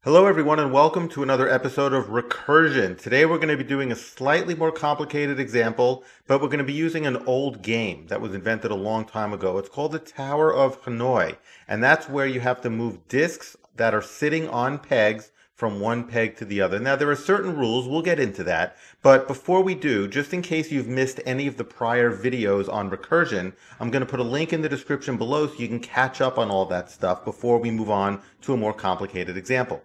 Hello everyone and welcome to another episode of Recursion. Today we're going to be doing a slightly more complicated example, but we're going to be using an old game that was invented a long time ago. It's called the Tower of Hanoi, and that's where you have to move disks that are sitting on pegs from one peg to the other. Now there are certain rules, we'll get into that, but before we do, just in case you've missed any of the prior videos on Recursion, I'm going to put a link in the description below so you can catch up on all that stuff before we move on to a more complicated example.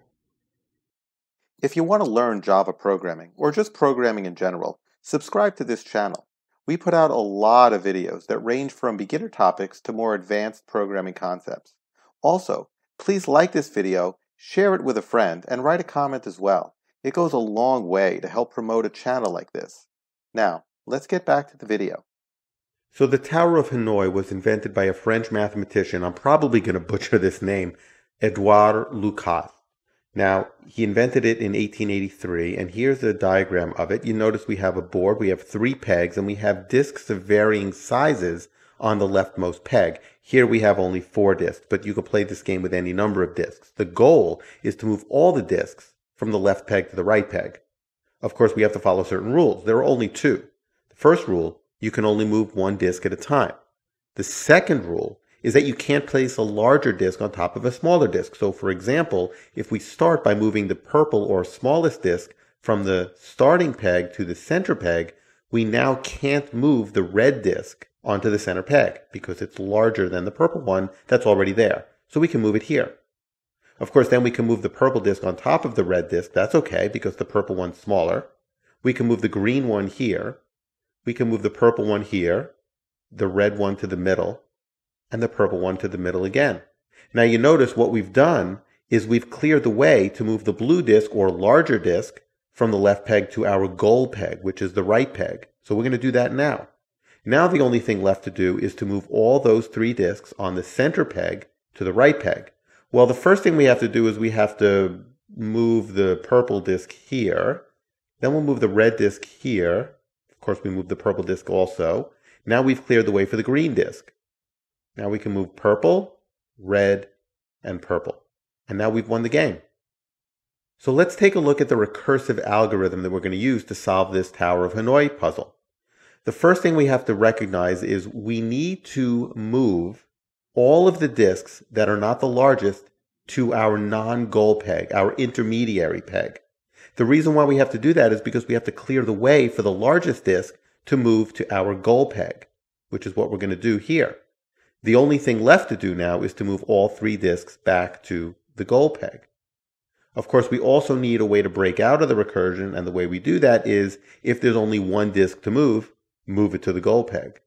If you want to learn Java programming, or just programming in general, subscribe to this channel. We put out a lot of videos that range from beginner topics to more advanced programming concepts. Also, please like this video, share it with a friend, and write a comment as well. It goes a long way to help promote a channel like this. Now, let's get back to the video. So the Tower of Hanoi was invented by a French mathematician. I'm probably going to butcher this name, Edouard Lucas. Now, he invented it in 1883, and here's a diagram of it. You notice we have a board, we have 3 pegs, and we have disks of varying sizes on the leftmost peg. Here we have only 4 disks, but you can play this game with any number of disks. The goal is to move all the disks from the left peg to the right peg. Of course, we have to follow certain rules. There are only 2. The first rule, you can only move 1 disk at a time. The second rule is that you can't place a larger disk on top of a smaller disk. So for example, if we start by moving the purple or smallest disk from the starting peg to the center peg, we now can't move the red disk onto the center peg because it's larger than the purple one that's already there. So we can move it here. Of course, then we can move the purple disk on top of the red disk. That's okay because the purple one's smaller. We can move the green one here. We can move the purple one here, the red one to the middle, and the purple one to the middle again. Now you notice what we've done is we've cleared the way to move the blue disk or larger disk from the left peg to our goal peg, which is the right peg. So we're going to do that now. Now the only thing left to do is to move all those 3 disks on the center peg to the right peg. Well, the first thing we have to do is we have to move the purple disk here. Then we'll move the red disk here. Of course, we move the purple disk also. Now we've cleared the way for the green disk. Now we can move purple, red, and purple. And now we've won the game. So let's take a look at the recursive algorithm that we're going to use to solve this Tower of Hanoi puzzle. The first thing we have to recognize is we need to move all of the disks that are not the largest to our non-goal peg, our intermediary peg. The reason why we have to do that is because we have to clear the way for the largest disk to move to our goal peg, which is what we're going to do here. The only thing left to do now is to move all 3 disks back to the goal peg. Of course, we also need a way to break out of the recursion, and the way we do that is if there's only 1 disk to move it to the goal peg.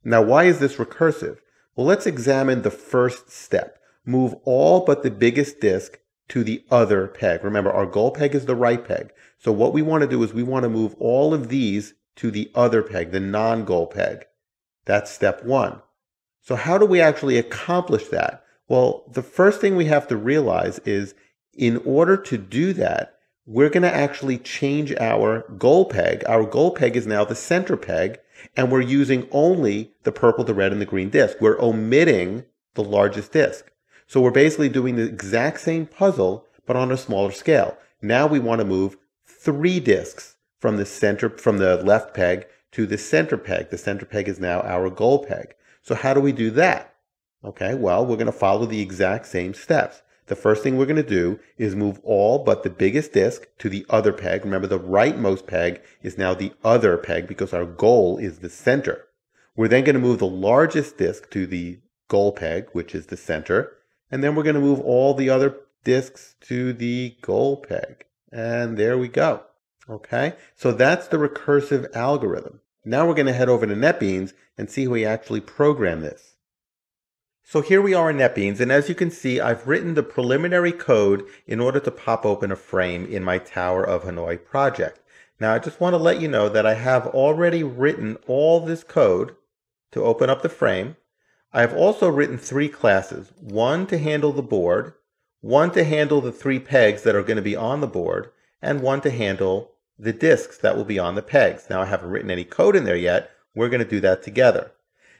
Now, why is this recursive? Well, let's examine the first step. Move all but the biggest disk to the other peg. Remember, our goal peg is the right peg. So what we want to do is we want to move all of these to the other peg, the non-goal peg. That's step 1. So how do we actually accomplish that? Well, the first thing we have to realize is in order to do that, we're going to actually change our goal peg. Our goal peg is now the center peg, and we're using only the purple, the red, and the green disk. We're omitting the largest disk. So we're basically doing the exact same puzzle, but on a smaller scale. Now we want to move 3 disks from the left peg to the center peg. The center peg is now our goal peg. So how do we do that? Okay, well, we're going to follow the exact same steps. The first thing we're going to do is move all but the biggest disk to the other peg. Remember, the rightmost peg is now the other peg because our goal is the center. We're then going to move the largest disk to the goal peg, which is the center. And then we're going to move all the other disks to the goal peg. And there we go. Okay, so that's the recursive algorithm. Now we're going to head over to Netbeans and see how we actually program this. So here we are in Netbeans, and as you can see, I've written the preliminary code in order to pop open a frame in my Tower of Hanoi project. Now I just want to let you know that I have already written all this code to open up the frame. I have also written 3 classes, 1 to handle the board, 1 to handle the 3 pegs that are going to be on the board, and 1 to handle the disks that will be on the pegs. Now I haven't written any code in there yet. We're going to do that together.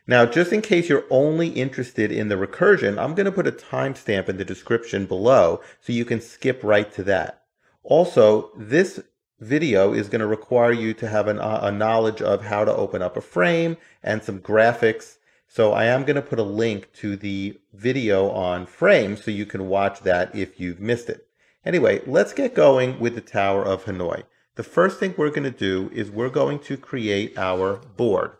Now, just in case you're only interested in the recursion, I'm going to put a timestamp in the description below so you can skip right to that. Also, this video is going to require you to have a knowledge of how to open up a frame and some graphics. So I am going to put a link to the video on frames so you can watch that if you've missed it. Anyway, let's get going with the Tower of Hanoi. The first thing we're going to do is we're going to create our board.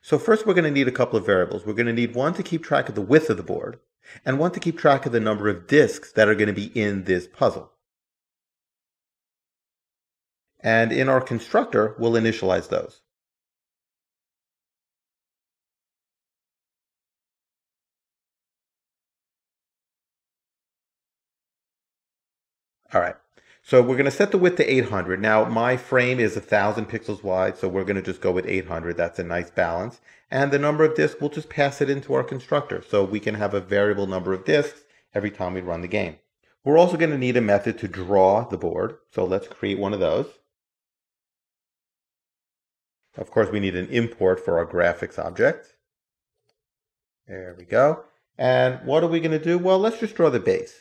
So first we're going to need a couple of variables. We're going to need one to keep track of the width of the board and one to keep track of the number of disks that are going to be in this puzzle. And in our constructor, we'll initialize those. All right. So we're going to set the width to 800. Now my frame is 1,000 pixels wide, so we're going to just go with 800. That's a nice balance. And the number of disks, we'll just pass it into our constructor so we can have a variable number of disks every time we run the game. We're also going to need a method to draw the board. So let's create one of those. Of course, we need an import for our graphics object. There we go. And what are we going to do? Well, let's just draw the base.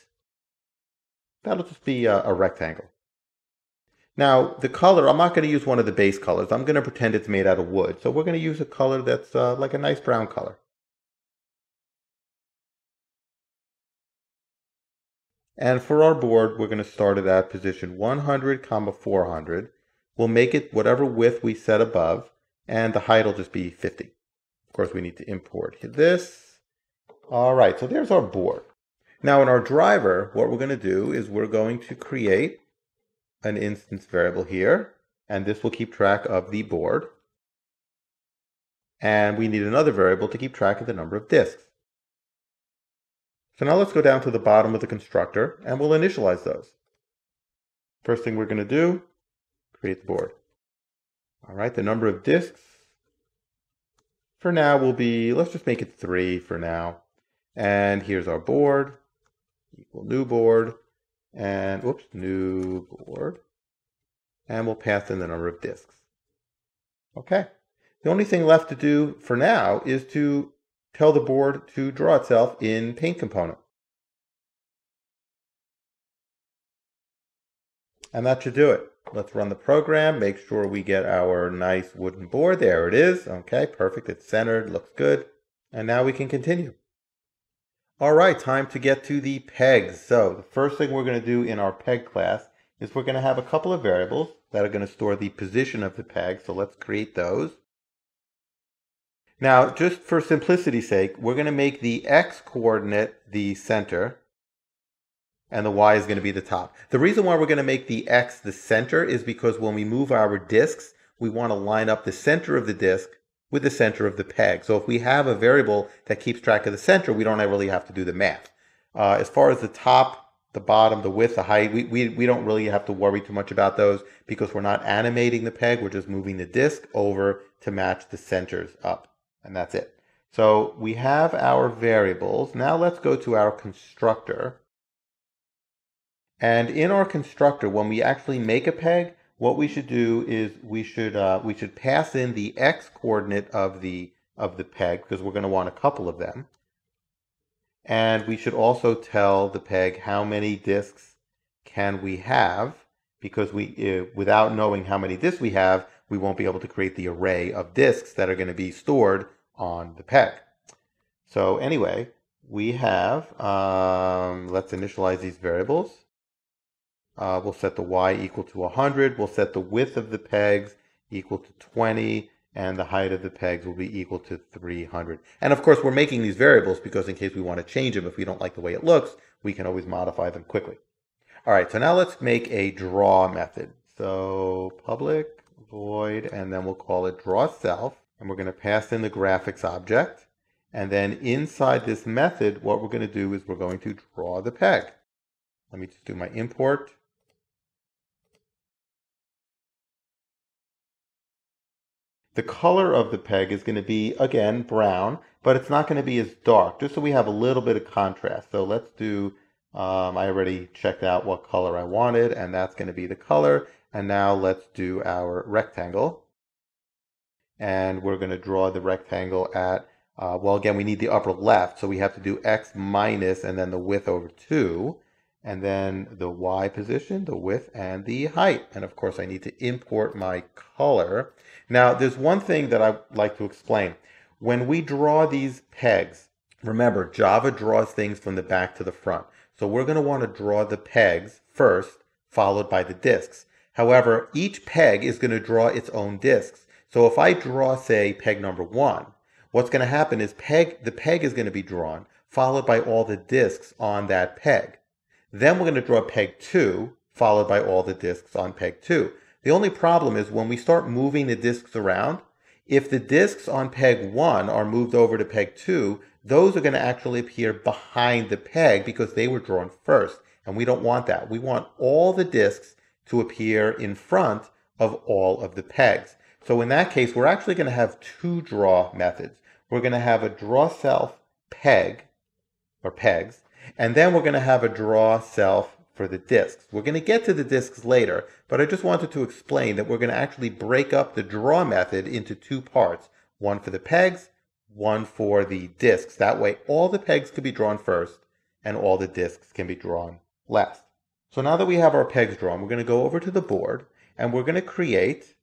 That'll just be a rectangle. Now, the color, I'm not going to use one of the base colors. I'm going to pretend it's made out of wood. So we're going to use a color that's like a nice brown color. And for our board, we're going to start it at position 100, 400. We'll make it whatever width we set above, and the height will just be 50. Of course, we need to import this. All right, so there's our board. Now in our driver, what we're going to do is we're going to create an instance variable here, and this will keep track of the board. And we need another variable to keep track of the number of disks. So now let's go down to the bottom of the constructor, and we'll initialize those. First thing we're going to do, create the board. All right, the number of disks for now will be, let's just make it 3 for now. And here's our board. Equal new board, and whoops, new board, and we'll pass in the number of disks. Okay, the only thing left to do for now is to tell the board to draw itself in Paint component. And that should do it. Let's run the program, make sure we get our nice wooden board. There it is. Okay, perfect, it's centered, looks good. And now we can continue. All right, time to get to the pegs. So the first thing we're going to do in our peg class is we're going to have a couple of variables that are going to store the position of the peg. So let's create those. Now, just for simplicity's sake, we're going to make the x coordinate the center and the y is going to be the top. The reason why we're going to make the x the center is because when we move our disks, we want to line up the center of the disk with the center of the peg. So if we have a variable that keeps track of the center, we don't really have to do the math. As far as the top, the bottom, the width, the height, we don't really have to worry too much about those because we're not animating the peg. We're just moving the disk over to match the centers up. And that's it. So we have our variables. Now let's go to our constructor. And in our constructor, when we actually make a peg, what we should do is we should pass in the x coordinate of the peg because we're going to want a couple of them. And we should also tell the peg how many disks can we have because without knowing how many disks we have, we won't be able to create the array of disks that are going to be stored on the peg. So anyway, we have, let's initialize these variables. We'll set the y equal to 100. We'll set the width of the pegs equal to 20. And the height of the pegs will be equal to 300. And of course, we're making these variables because in case we want to change them, if we don't like the way it looks, we can always modify them quickly. All right, so now let's make a draw method. So public void, and then we'll call it draw self. And we're going to pass in the graphics object. And then inside this method, what we're going to do is we're going to draw the peg. Let me just do my import. The color of the peg is going to be, again, brown, but it's not going to be as dark, just so we have a little bit of contrast. So let's do, I already checked out what color I wanted, and that's going to be the color. And now let's do our rectangle. And we're going to draw the rectangle at Well, again, we need the upper left, so we have to do x minus and then the width over 2, and then the y position, the width, and the height. And of course, I need to import my color. Now, there's one thing that I'd like to explain. When we draw these pegs, remember, Java draws things from the back to the front. So we're going to want to draw the pegs first, followed by the disks. However, each peg is going to draw its own disks. So if I draw, say, peg number 1, what's going to happen is the peg is going to be drawn, followed by all the disks on that peg. Then we're going to draw peg 2, followed by all the disks on peg 2. The only problem is when we start moving the disks around, if the disks on peg 1 are moved over to peg 2, those are going to actually appear behind the peg because they were drawn first. And we don't want that. We want all the disks to appear in front of all of the pegs. So in that case, we're actually going to have two draw methods. We're going to have a draw self peg, or pegs, and then we're going to have a draw self for the disks. We're going to get to the disks later, but I just wanted to explain that we're going to actually break up the draw method into two parts, one for the pegs, one for the disks. That way all the pegs can be drawn first and all the disks can be drawn last. So now that we have our pegs drawn, we're going to go over to the board and we're going to create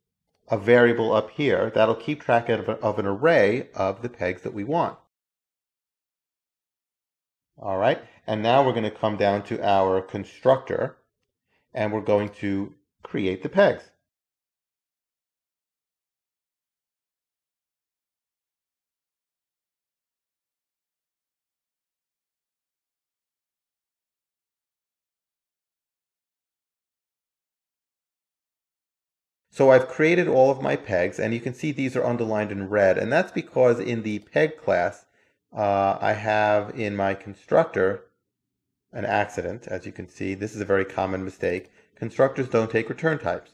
a variable up here that'll keep track of an array of the pegs that we want. All right, and now we're going to come down to our constructor and we're going to create the pegs. So I've created all of my pegs, and you can see these are underlined in red, and that's because in the peg class, I have in my constructor an accident. As you can see, this is a very common mistake. Constructors don't take return types.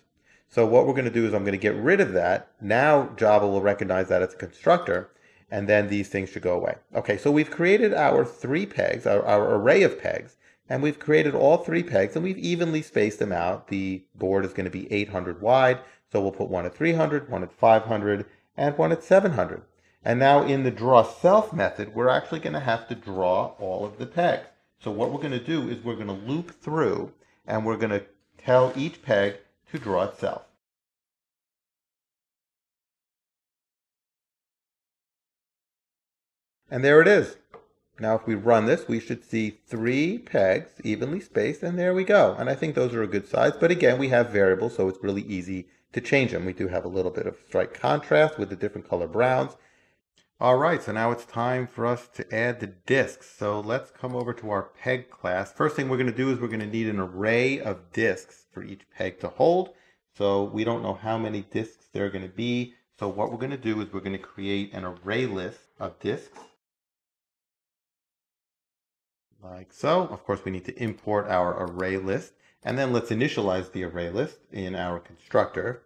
So what we're going to do is I'm going to get rid of that. Now Java will recognize that it's a constructor, and then these things should go away. Okay, so we've created our three pegs, our array of pegs, and we've created all three pegs, and we've evenly spaced them out. The board is going to be 800 wide, so we'll put one at 300, one at 500, and one at 700. And now in the draw self method, we're actually going to have to draw all of the pegs. So what we're going to do is we're going to loop through, and we're going to tell each peg to draw itself. And there it is. Now if we run this, we should see three pegs evenly spaced, and there we go. And I think those are a good size, but again, we have variables, so it's really easy to change them. We do have a little bit of strike contrast with the different color browns. All right, so now it's time for us to add the disks. So let's come over to our peg class. First thing we're going to do is we're going to need an array of disks for each peg to hold. So we don't know how many disks there are going to be. So what we're going to do is we're going to create an array list of disks. Like so. Of course, we need to import our array list. And then let's initialize the array list in our constructor.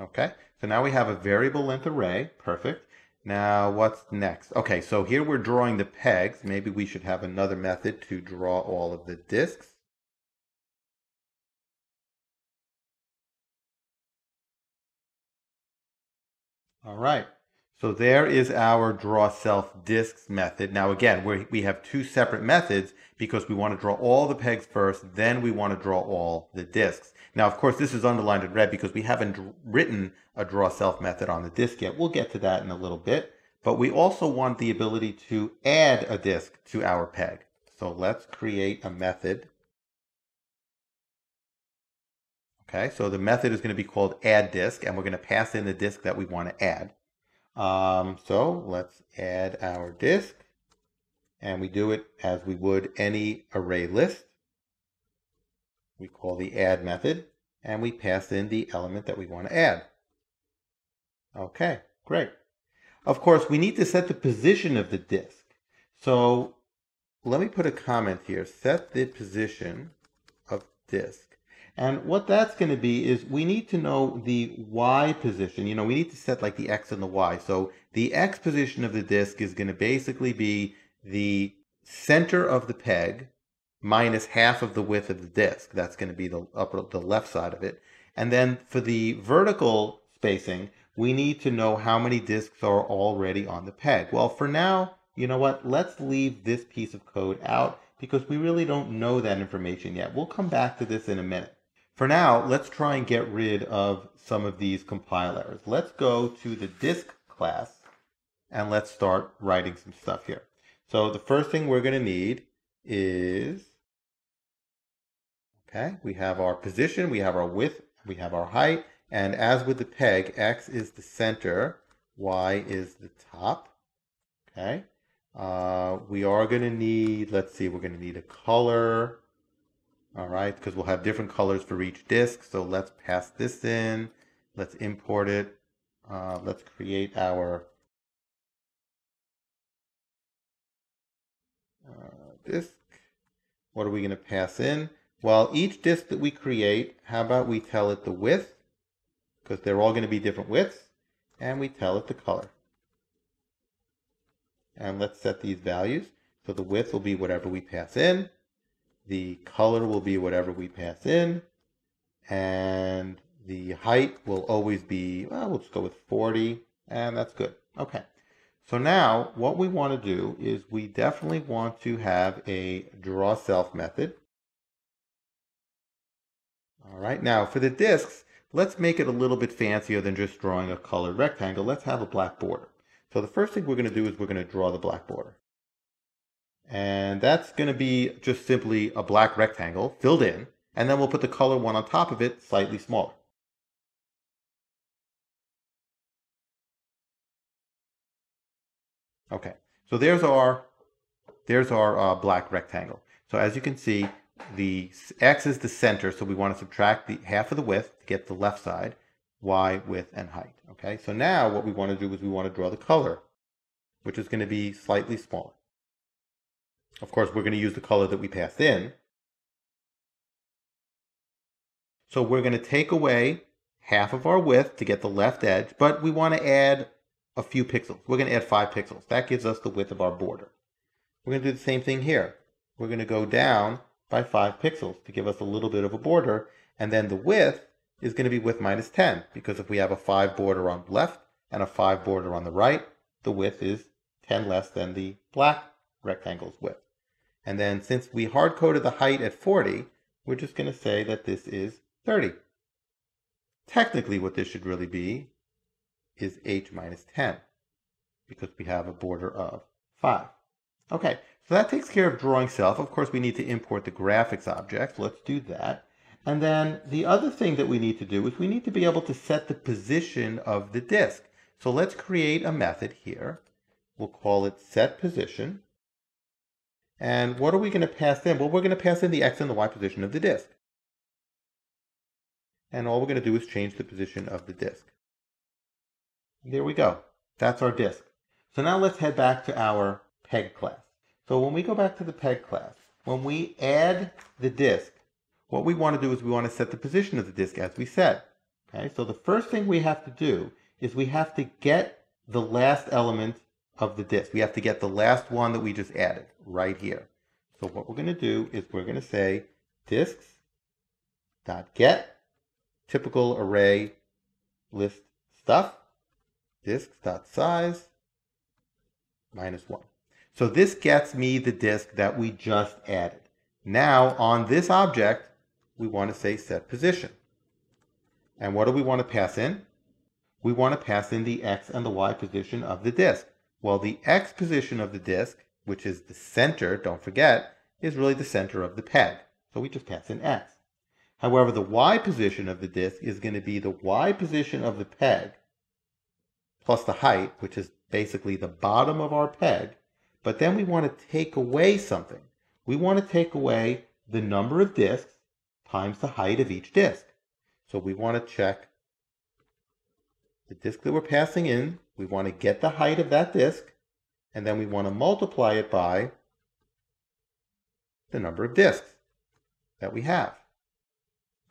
Okay, so now we have a variable length array. Perfect. Now what's next? Okay, so here we're drawing the pegs. Maybe we should have another method to draw all of the disks. All right. So there is our draw self disks method. Now again, we have two separate methods because we want to draw all the pegs first, then we want to draw all the disks. Now of course this is underlined in red because we haven't written a draw self method on the disk yet. We'll get to that in a little bit. But we also want the ability to add a disk to our peg. So let's create a method. Okay, so the method is going to be called addDisk, and we're going to pass in the disk that we want to add. So let's add our disk, and we do it as we would any array list. We call the add method, and we pass in the element that we want to add. Okay, great. Of course, we need to set the position of the disk. So let me put a comment here. Set the position of disk. And what that's going to be is we need to know the Y position. You know, we need to set like the X and the Y. So the X position of the disk is going to basically be the center of the peg minus half of the width of the disk. That's going to be the left side of it. And then for the vertical spacing, we need to know how many disks are already on the peg. Well, for now, you know what? Let's leave this piece of code out because we really don't know that information yet. We'll come back to this in a minute. For now, let's try and get rid of some of these compile errors. Let's go to the disk class and let's start writing some stuff here. So the first thing we're going to need is, okay, we have our position, we have our width, we have our height, and as with the peg, X is the center, Y is the top, okay? We are going to need, let's see, we're going to need a color, all right, because we'll have different colors for each disk, so let's pass this in, let's import it, let's create our disk. What are we going to pass in? Well, each disk that we create, how about we tell it the width, because they're all going to be different widths, and we tell it the color. And let's set these values. So the width will be whatever we pass in, the color will be whatever we pass in, and the height will always be, well, we'll just go with 40, and that's good. Okay. So now what we want to do is we definitely want to have a draw self method. All right, now for the disks, let's make it a little bit fancier than just drawing a colored rectangle. Let's have a black border. So the first thing we're going to do is we're going to draw the black border. And that's going to be just simply a black rectangle filled in, and then we'll put the color one on top of it, slightly smaller. Okay, so there's our black rectangle. So as you can see, the X is the center, so we want to subtract the half of the width to get the left side, Y, width, and height. Okay, so now what we want to do is we want to draw the color, which is going to be slightly smaller. Of course, we're going to use the color that we passed in. So we're going to take away half of our width to get the left edge, but we want to add a few pixels. We're going to add 5 pixels. That gives us the width of our border. We're going to do the same thing here. We're going to go down by 5 pixels to give us a little bit of a border, and then the width is going to be width minus 10, because if we have a 5 border on the left and a 5 border on the right, the width is 10 less than the black rectangle's width. And then since we hard-coded the height at 40, we're just going to say that this is 30. Technically, what this should really be is h minus 10, because we have a border of 5. Okay, so that takes care of drawing self. Of course, we need to import the graphics object. Let's do that. And then the other thing that we need to do is we need to be able to set the position of the disk. So let's create a method here. We'll call it setPosition. And what are we going to pass in? Well, we're going to pass in the X and the Y position of the disk. And all we're going to do is change the position of the disk. There we go. That's our disk. So now let's head back to our peg class. So when we go back to the peg class, when we add the disk, what we want to do is we want to set the position of the disk as we said. Okay, so the first thing we have to do is we have to get the last element of the disk. We have to get the last one that we just added right here. So what we're going to do is we're going to say disks.get typical array list stuff, disks.size -1. So this gets me the disk that we just added. Now on this object, we want to say set position. And what do we want to pass in? We want to pass in the X and the Y position of the disk. Well, the X position of the disk, which is the center, don't forget, is really the center of the peg. So we just pass in X. However, the Y position of the disk is going to be the Y position of the peg plus the height, which is basically the bottom of our peg. But then we want to take away something. We want to take away the number of disks times the height of each disk. So we want to check the disk that we're passing in. We want to get the height of that disk, and then we want to multiply it by the number of disks that we have.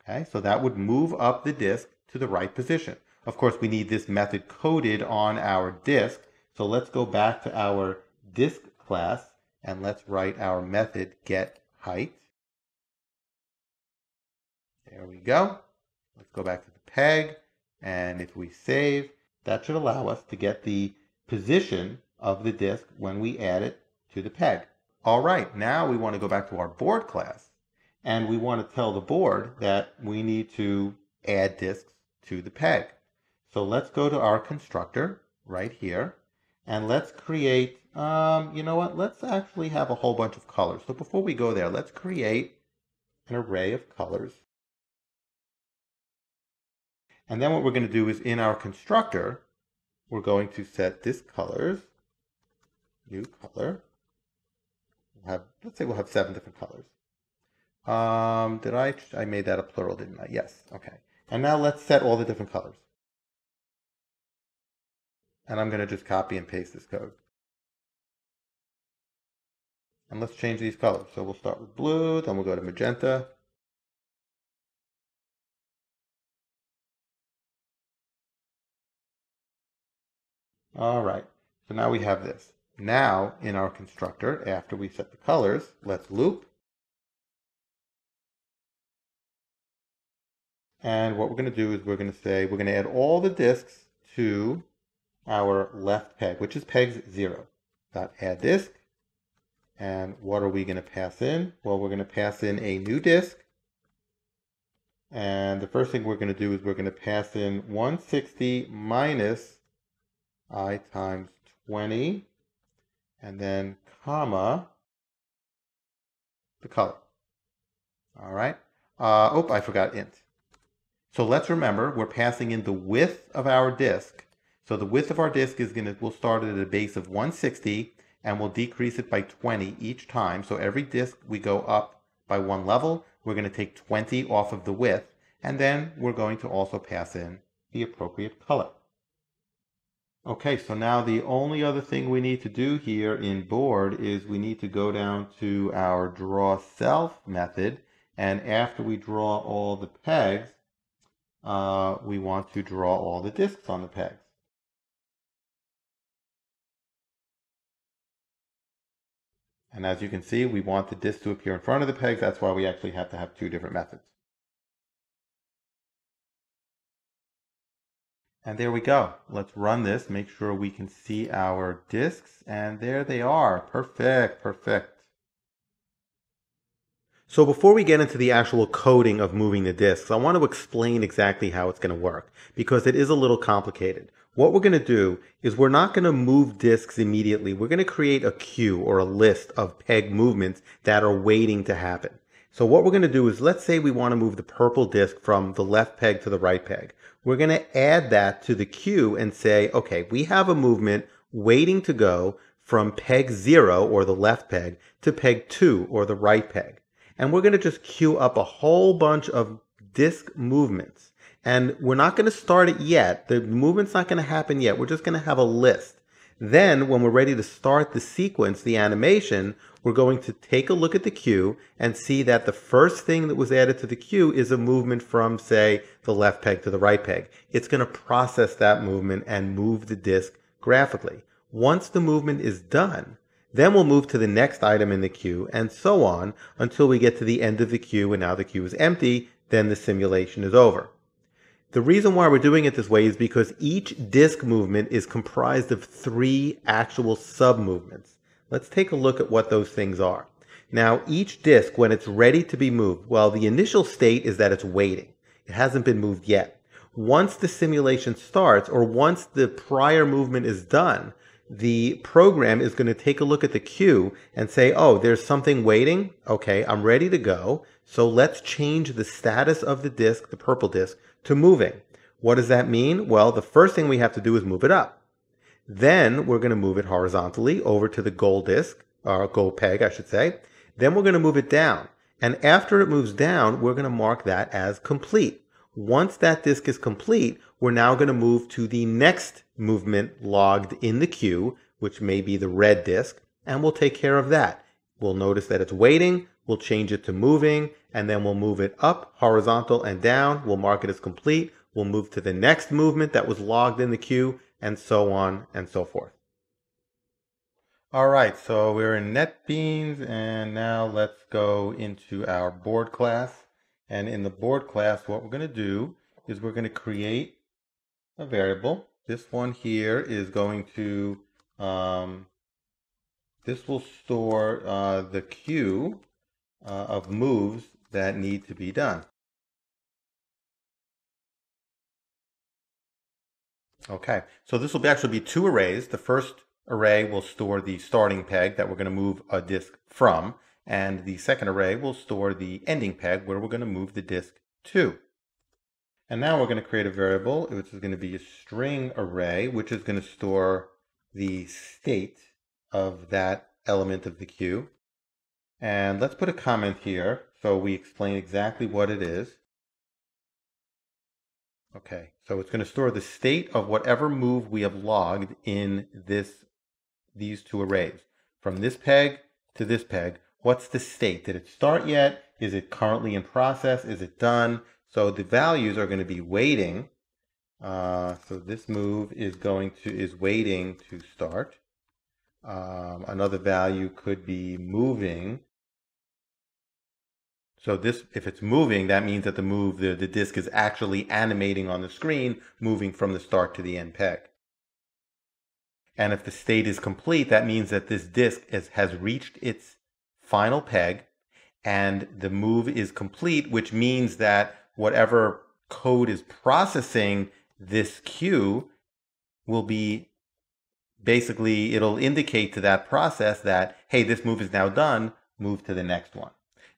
Okay, so that would move up the disk to the right position. Of course, we need this method coded on our disk. So let's go back to our disk class and let's write our method getHeight. There we go. Let's go back to the peg, and if we save, That should allow us to get the position of the disk when we add it to the peg. All right, now we want to go back to our board class, and we want to tell the board that we need to add disks to the peg. So let's go to our constructor right here, and let's create, you know what, let's actually have a whole bunch of colors. So before we go there, let's create an array of colors. And then what we're going to do is in our constructor, we're going to set this colors, new color. Let's say we'll have 7 different colors. I made that a plural, didn't I? Yes, okay. And now let's set all the different colors. And I'm going to just copy and paste this code. And let's change these colors. So we'll start with blue, then we'll go to magenta. All right, so now we have this. Now, in our constructor, after we set the colors, let's loop. And what we're going to do is we're going to add all the disks to our left peg, which is peg 0. Add disk. And what are we going to pass in? Well, we're going to pass in a new disk. And the first thing we're going to do is we're going to pass in 160 minus I times 20, and then comma, the color. All right. I forgot int. So let's remember, we're passing in the width of our disk. So the width of our disk we'll start at a base of 160, and we'll decrease it by 20 each time. So every disk we go up by 1 level, we're going to take 20 off of the width, and then we're going to also pass in the appropriate color. Okay, so now the only other thing we need to do here in board is we need to go down to our draw self method, and after we draw all the pegs, we want to draw all the disks on the pegs. And as you can see, we want the disk to appear in front of the pegs. That's why we actually have to have 2 different methods. And there we go. Let's run this, make sure we can see our disks, and there they are. Perfect, perfect. So before we get into the actual coding of moving the disks, I want to explain exactly how it's going to work, because it is a little complicated. What we're going to do is we're not going to move disks immediately. We're going to create a queue or a list of peg movements that are waiting to happen. So what we're going to do is, let's say we want to move the purple disk from the left peg to the right peg. We're going to add that to the queue and say, okay, we have a movement waiting to go from peg 0, or the left peg, to peg 2, or the right peg. And we're going to just queue up a whole bunch of disk movements. And we're not going to start it yet. The movement's not going to happen yet. We're just going to have a list. Then, when we're ready to start the sequence, the animation, we're going to take a look at the queue and see that the first thing that was added to the queue is a movement from, say, the left peg to the right peg. It's going to process that movement and move the disk graphically. Once the movement is done, then we'll move to the next item in the queue, and so on until we get to the end of the queue, and now the queue is empty. Then the simulation is over. The reason why we're doing it this way is because each disk movement is comprised of 3 actual sub-movements. Let's take a look at what those things are. Now, each disk, when it's ready to be moved, well, the initial state is that it's waiting. It hasn't been moved yet. Once the simulation starts, or once the prior movement is done, the program is going to take a look at the queue and say, oh, there's something waiting. Okay, I'm ready to go. So let's change the status of the disk, the purple disk, to moving. What does that mean? Well, the first thing we have to do is move it up. Then we're going to move it horizontally over to the goal disk, or goal peg, I should say. Then we're going to move it down. And after it moves down, we're going to mark that as complete. Once that disk is complete, we're now going to move to the next movement logged in the queue, which may be the red disk, and we'll take care of that. We'll notice that it's waiting, we'll change it to moving, and then we'll move it up, horizontal, and down. We'll mark it as complete. We'll move to the next movement that was logged in the queue, and so on and so forth. All right, so we're in Netbeans, and now let's go into our board class. And in the board class, what we're going to do is we're going to create a variable. this one here is going to, this will store the queue of moves that need to be done. Okay, so this will actually be two arrays. The first array will store the starting peg that we're going to move a disk from, and the second array will store the ending peg where we're going to move the disk to. And now we're going to create a variable, which is going to be a string array, which is going to store the state of that element of the queue. And let's put a comment here so we explain exactly what it is. Okay, so it's going to store the state of whatever move we have logged in these two arrays. From this peg to this peg, what's the state? Did it start yet? Is it currently in process? Is it done? So the values are going to be waiting. So this move is waiting to start. Another value could be moving. So this, if it's moving, that means that the disk is actually animating on the screen, moving from the start to the end peg. And if the state is complete, that means that this disk has reached its final peg and the move is complete, which means that whatever code is processing this queue will be basically, it'll indicate to that process that, hey, this move is now done, move to the next one.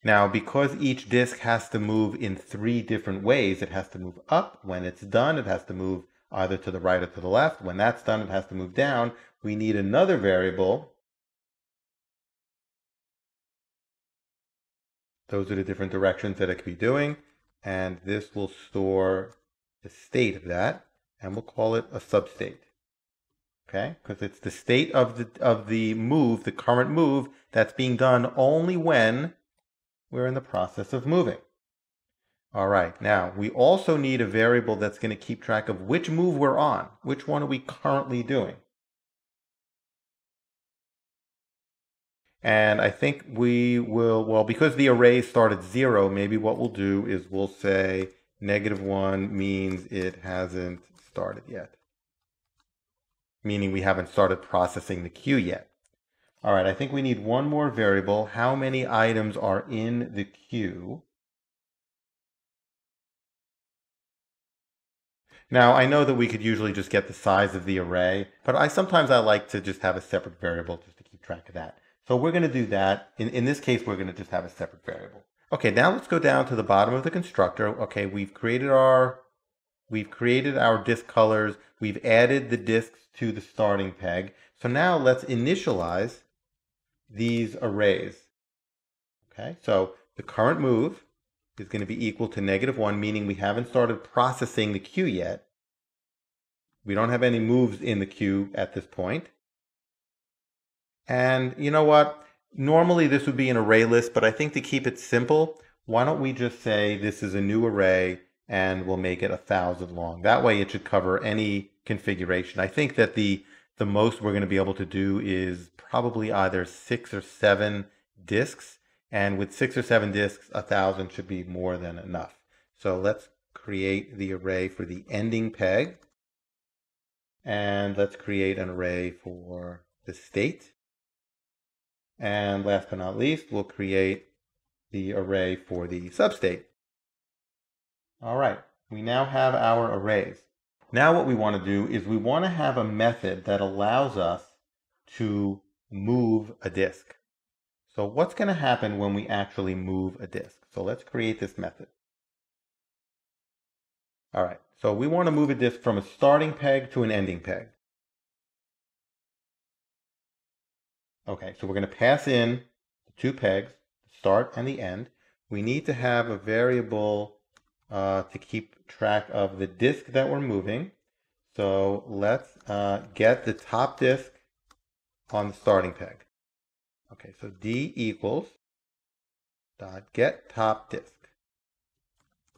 Now, because each disk has to move in three different ways, it has to move up. When it's done, it has to move either to the right or to the left. When that's done, it has to move down. We need another variable. Those are the different directions that it could be doing. And this will store the state of that, and we'll call it a substate. Okay, because it's the state of the move, the current move, that's being done only when we're in the process of moving. All right, now we also need a variable that's going to keep track of which move we're on. Which one are we currently doing? And I think we will, well, because the array start at 0, maybe what we'll do is we'll say -1 means it hasn't started yet. Meaning we haven't started processing the queue yet. All right, I think we need one more variable. How many items are in the queue? Now, I know that we could usually just get the size of the array, but sometimes I like to just have a separate variable just to keep track of that. So we're going to do that. In this case, we're going to just have a separate variable. Okay, now let's go down to the bottom of the constructor. Okay, we've created our disk colors. We've added the disks to the starting peg. So now let's initialize these arrays. Okay, so the current move is going to be equal to -1, meaning we haven't started processing the queue yet. We don't have any moves in the queue at this point. And you know what? Normally this would be an array list, but I think to keep it simple, why don't we just say this is a new array and we'll make it 1,000 long. That way it should cover any configuration. I think that the most we're going to be able to do is probably either 6 or 7 disks. And with 6 or 7 disks, 1,000 should be more than enough. So let's create the array for the ending peg. And let's create an array for the state. And last but not least, we'll create the array for the substate. All right, we now have our arrays. Now what we want to do is we want to have a method that allows us to move a disk. So what's going to happen when we actually move a disk? So let's create this method. All right, so we want to move a disk from a starting peg to an ending peg. Okay, so we're going to pass in the two pegs, the start and the end. We need to have a variable to keep track of the disk that we're moving. So let's get the top disk on the starting peg. Okay, so D equals dot get top disk.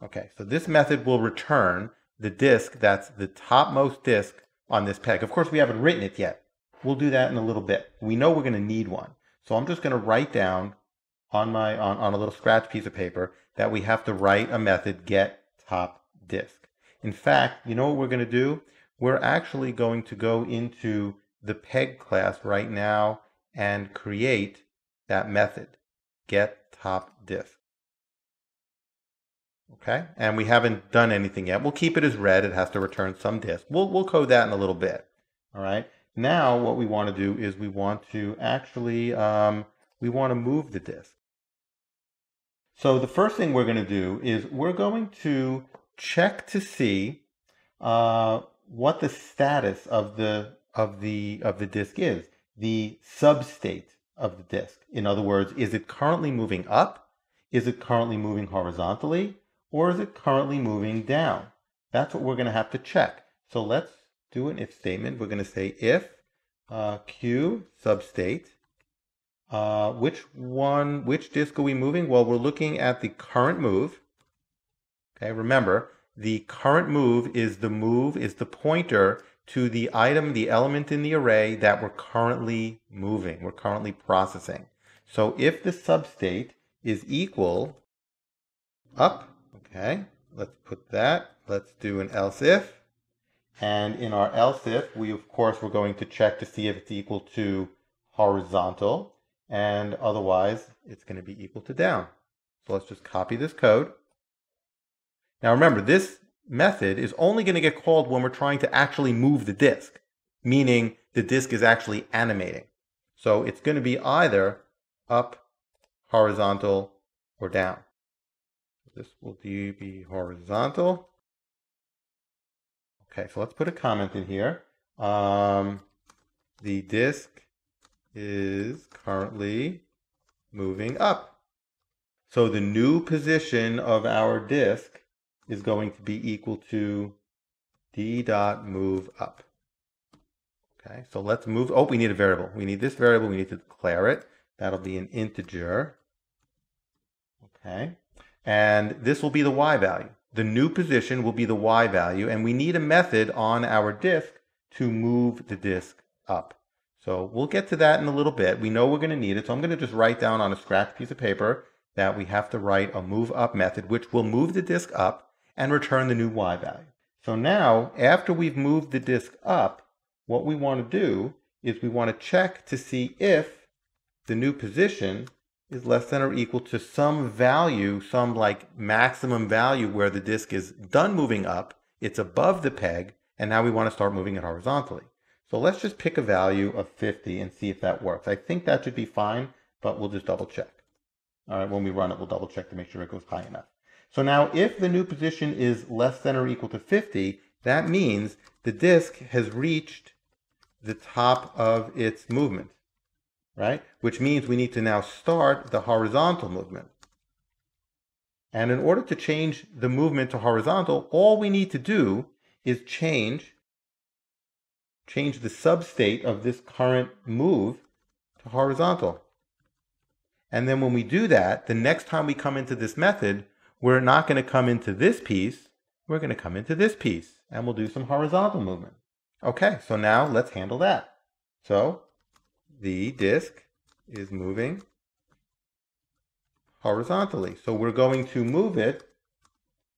Okay, so this method will return the disk that's the topmost disk on this peg. Of course, we haven't written it yet. We'll do that in a little bit. We know we're going to need one. So I'm just going to write down on a little scratch piece of paper that we have to write a method get top disk. In fact, you know what we're going to do? we're actually going to go into the peg class right now and create that method, getTopDisk. Okay, and we haven't done anything yet. We'll keep it as red. It has to return some disk. We'll code that in a little bit. All right. Now what we want to do is we want to actually we want to move the disk. So the first thing we're going to do is we're going to check to see what the status of the disk is, the substate of the disk. In other words, is it currently moving up? Is it currently moving horizontally? Or is it currently moving down? That's what we're going to have to check. So let's do an if statement. We're going to say if Q substate. Which disk are we moving? Well, we're looking at the current move. Okay, remember, the current move is the pointer to the item, the element in the array that we're currently moving, we're currently processing. So if the substate is equal up, okay, let's put that. Let's do an else if. And in our else if, we're going to check to see if it's equal to horizontal, and otherwise it's going to be equal to down. So let's just copy this code. Now remember, this method is only going to get called when we're trying to actually move the disk, meaning the disk is actually animating. So it's going to be either up, horizontal, or down. This will be horizontal. Okay, so let's put a comment in here. The disk is currently moving up. So the new position of our disk is going to be equal to d.moveUp. Okay, so let's move. Oh, we need a variable. We need this variable. We need to declare it. That'll be an integer. Okay, and this will be the y value. The new position will be the y value, and we need a method on our disk to move the disk up. So we'll get to that in a little bit. We know we're going to need it, so I'm going to just write down on a scratch piece of paper that we have to write a move up method, which will move the disk up and return the new y value. So now, after we've moved the disk up, what we want to do is we want to check to see if the new position is less than or equal to some value, some like maximum value where the disk is done moving up, it's above the peg, and now we want to start moving it horizontally. So let's just pick a value of 50 and see if that works. I think that should be fine, but we'll just double check. All right, when we run it, we'll double check to make sure it goes high enough. So now if the new position is less than or equal to 50, that means the disk has reached the top of its movement, right? Which means we need to now start the horizontal movement. And in order to change the movement to horizontal, all we need to do is change the substate of this current move to horizontal. And then when we do that, the next time we come into this method, we're not going to come into this piece, we're going to come into this piece, and we'll do some horizontal movement. Okay, so now let's handle that. So the disk is moving horizontally. So we're going to move it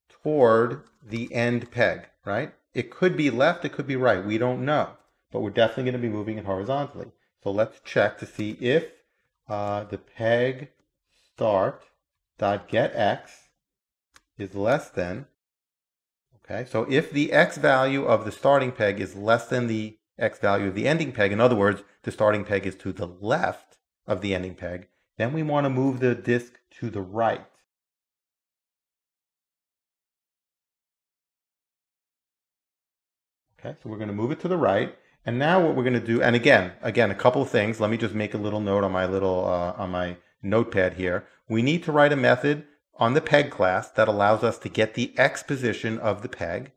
toward the end peg, right? It could be left, it could be right, we don't know. But we're definitely going to be moving it horizontally. So let's check to see if the peg start.getX is less than, okay, so if the x value of the starting peg is less than the x value of the ending peg, in other words, the starting peg is to the left of the ending peg, then we want to move the disk to the right. Okay, so we're going to move it to the right. And now what we're going to do, and again, a couple of things. Let me just make a little note on my on my notepad here. We need to write a method on the peg class that allows us to get the x position of the peg.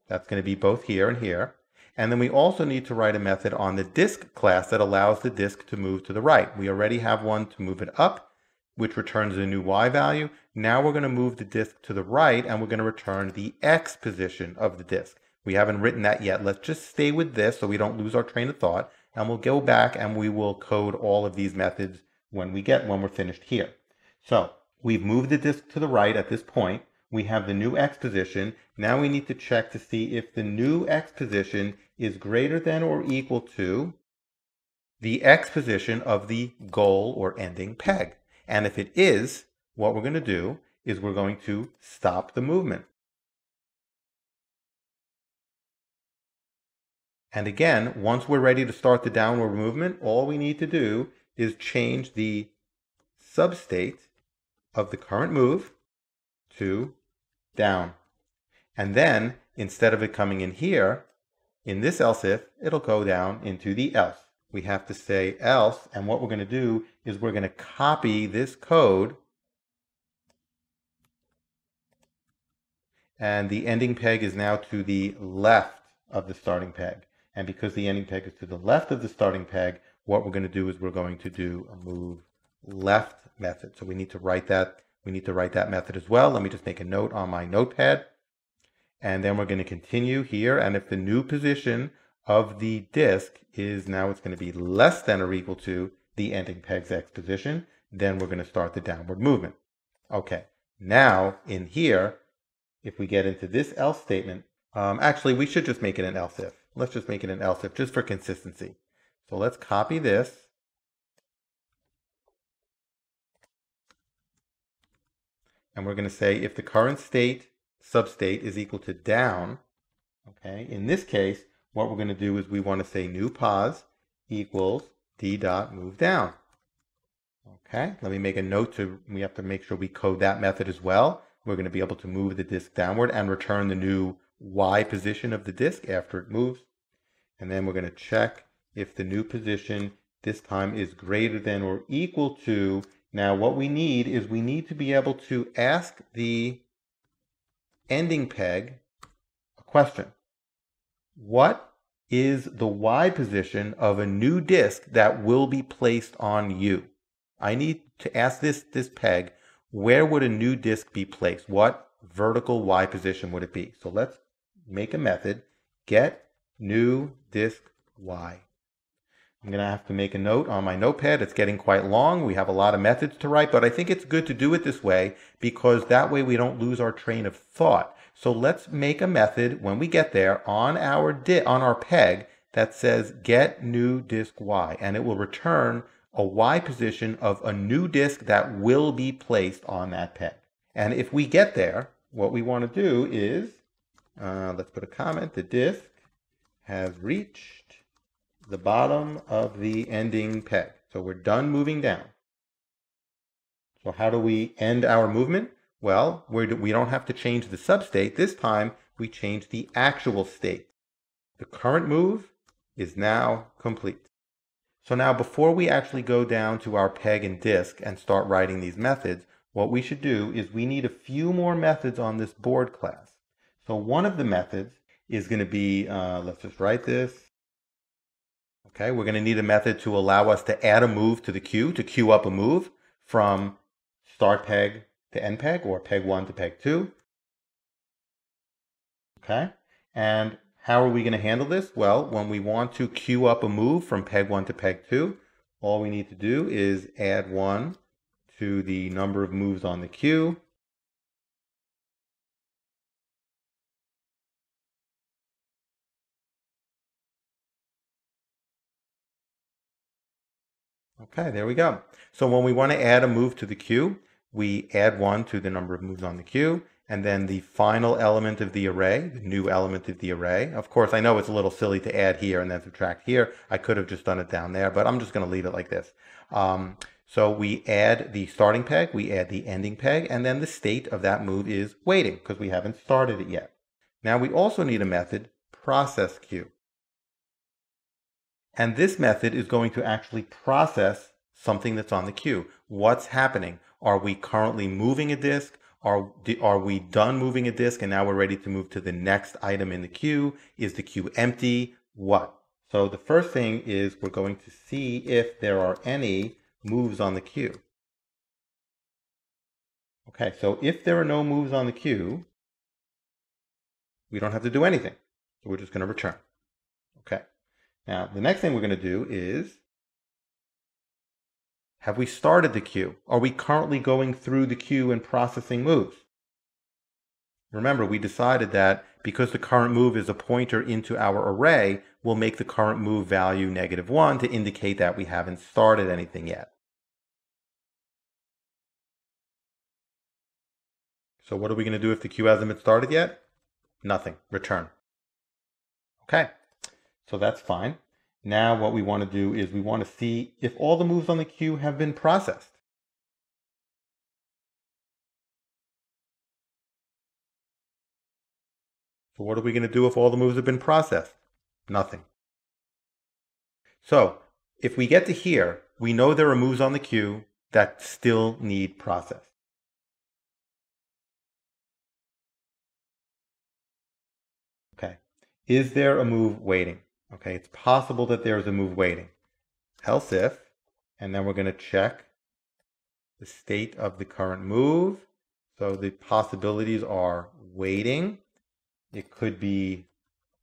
That's going to be both here and here. And then we also need to write a method on the disk class that allows the disk to move to the right. We already have one to move it up, which returns a new y value. Now we're going to move the disk to the right, and we're going to return the x position of the disk. We haven't written that yet. Let's just stay with this so we don't lose our train of thought, and we'll go back and we will code all of these methods when we're finished here. So we've moved the disk to the right at this point. we have the new X position. Now we need to check to see if the new X position is greater than or equal to the X position of the goal or ending peg. And if it is, what we're going to do is we're going to stop the movement. And again, once we're ready to start the downward movement, all we need to do is change the substate of the current move to down. And then, instead of it coming in here, in this else if, it'll go down into the else. We have to say else, and what we're going to do is we're going to copy this code, and the ending peg is now to the left of the starting peg. And because the ending peg is to the left of the starting peg, what we're going to do is we're going to do a move left method. So we need to write that. We need to write that method as well. Let me just make a note on my notepad. And then we're going to continue here. And if the new position of the disk is now, it's going to be less than or equal to the ending peg's X position, then we're going to start the downward movement. Okay, now in here, if we get into this else statement, actually we should just make it an else if. Let's just make it an else if just for consistency. So let's copy this. And we're going to say if the current state substate is equal to down, okay, in this case, what we're going to do is we want to say new pos equals d dot move down. Okay, let me make a note we have to make sure we code that method as well. We're going to be able to move the disk downward and return the new Y position of the disk after it moves. And then we're going to check if the new position this time is greater than or equal to. Now what we need is we need to be able to ask the ending peg a question. What is the Y position of a new disk that will be placed on you? I need to ask this peg, where would a new disk be placed? What vertical Y position would it be? So let's make a method, get new disk Y. I'm going to have to make a note on my notepad. It's getting quite long. We have a lot of methods to write, but I think it's good to do it this way because that way we don't lose our train of thought. So let's make a method when we get there on our peg that says get new disk Y, and it will return a Y position of a new disk that will be placed on that peg. And if we get there, what we want to do is, let's put a comment, the disk has reached the bottom of the ending peg. So we're done moving down. So how do we end our movement? Well, we don't have to change the substate. This time, we change the actual state. The current move is now complete. So now before we actually go down to our peg and disk and start writing these methods, what we should do is we need a few more methods on this board class. So one of the methods is going to be, let's just write this. Okay, we're going to need a method to allow us to add a move to the queue, to queue up a move from start peg to end peg, or peg 1 to peg 2. Okay, and how are we going to handle this? Well, when we want to queue up a move from peg 1 to peg 2, all we need to do is add 1 to the number of moves on the queue. Okay, there we go. So when we want to add a move to the queue, we add 1 to the number of moves on the queue, and then the final element of the array, the new element of the array. Of course, I know it's a little silly to add here and then subtract here. I could have just done it down there, but I'm just going to leave it like this. So we add the starting peg, we add the ending peg, and then the state of that move is waiting because we haven't started it yet. Now we also need a method, process queue. And this method is going to actually process something that's on the queue. What's happening? Are we currently moving a disk? Are we done moving a disk and now we're ready to move to the next item in the queue? Is the queue empty? What? So the first thing is we're going to see if there are any moves on the queue. Okay, so if there are no moves on the queue, we don't have to do anything. So we're just going to return. Okay. Now, the next thing we're going to do is, have we started the queue? Are we currently going through the queue and processing moves? Remember, we decided that because the current move is a pointer into our array, we'll make the current move value -1 to indicate that we haven't started anything yet. So what are we going to do if the queue hasn't been started yet? Nothing. Return. Okay, so that's fine. Now what we want to do is we want to see if all the moves on the queue have been processed. So what are we going to do if all the moves have been processed? Nothing. So if we get to here, we know there are moves on the queue that still need process. Okay. Is there a move waiting? Okay, it's possible that there's a move waiting. Else if, and then we're going to check the state of the current move. So the possibilities are waiting. It could be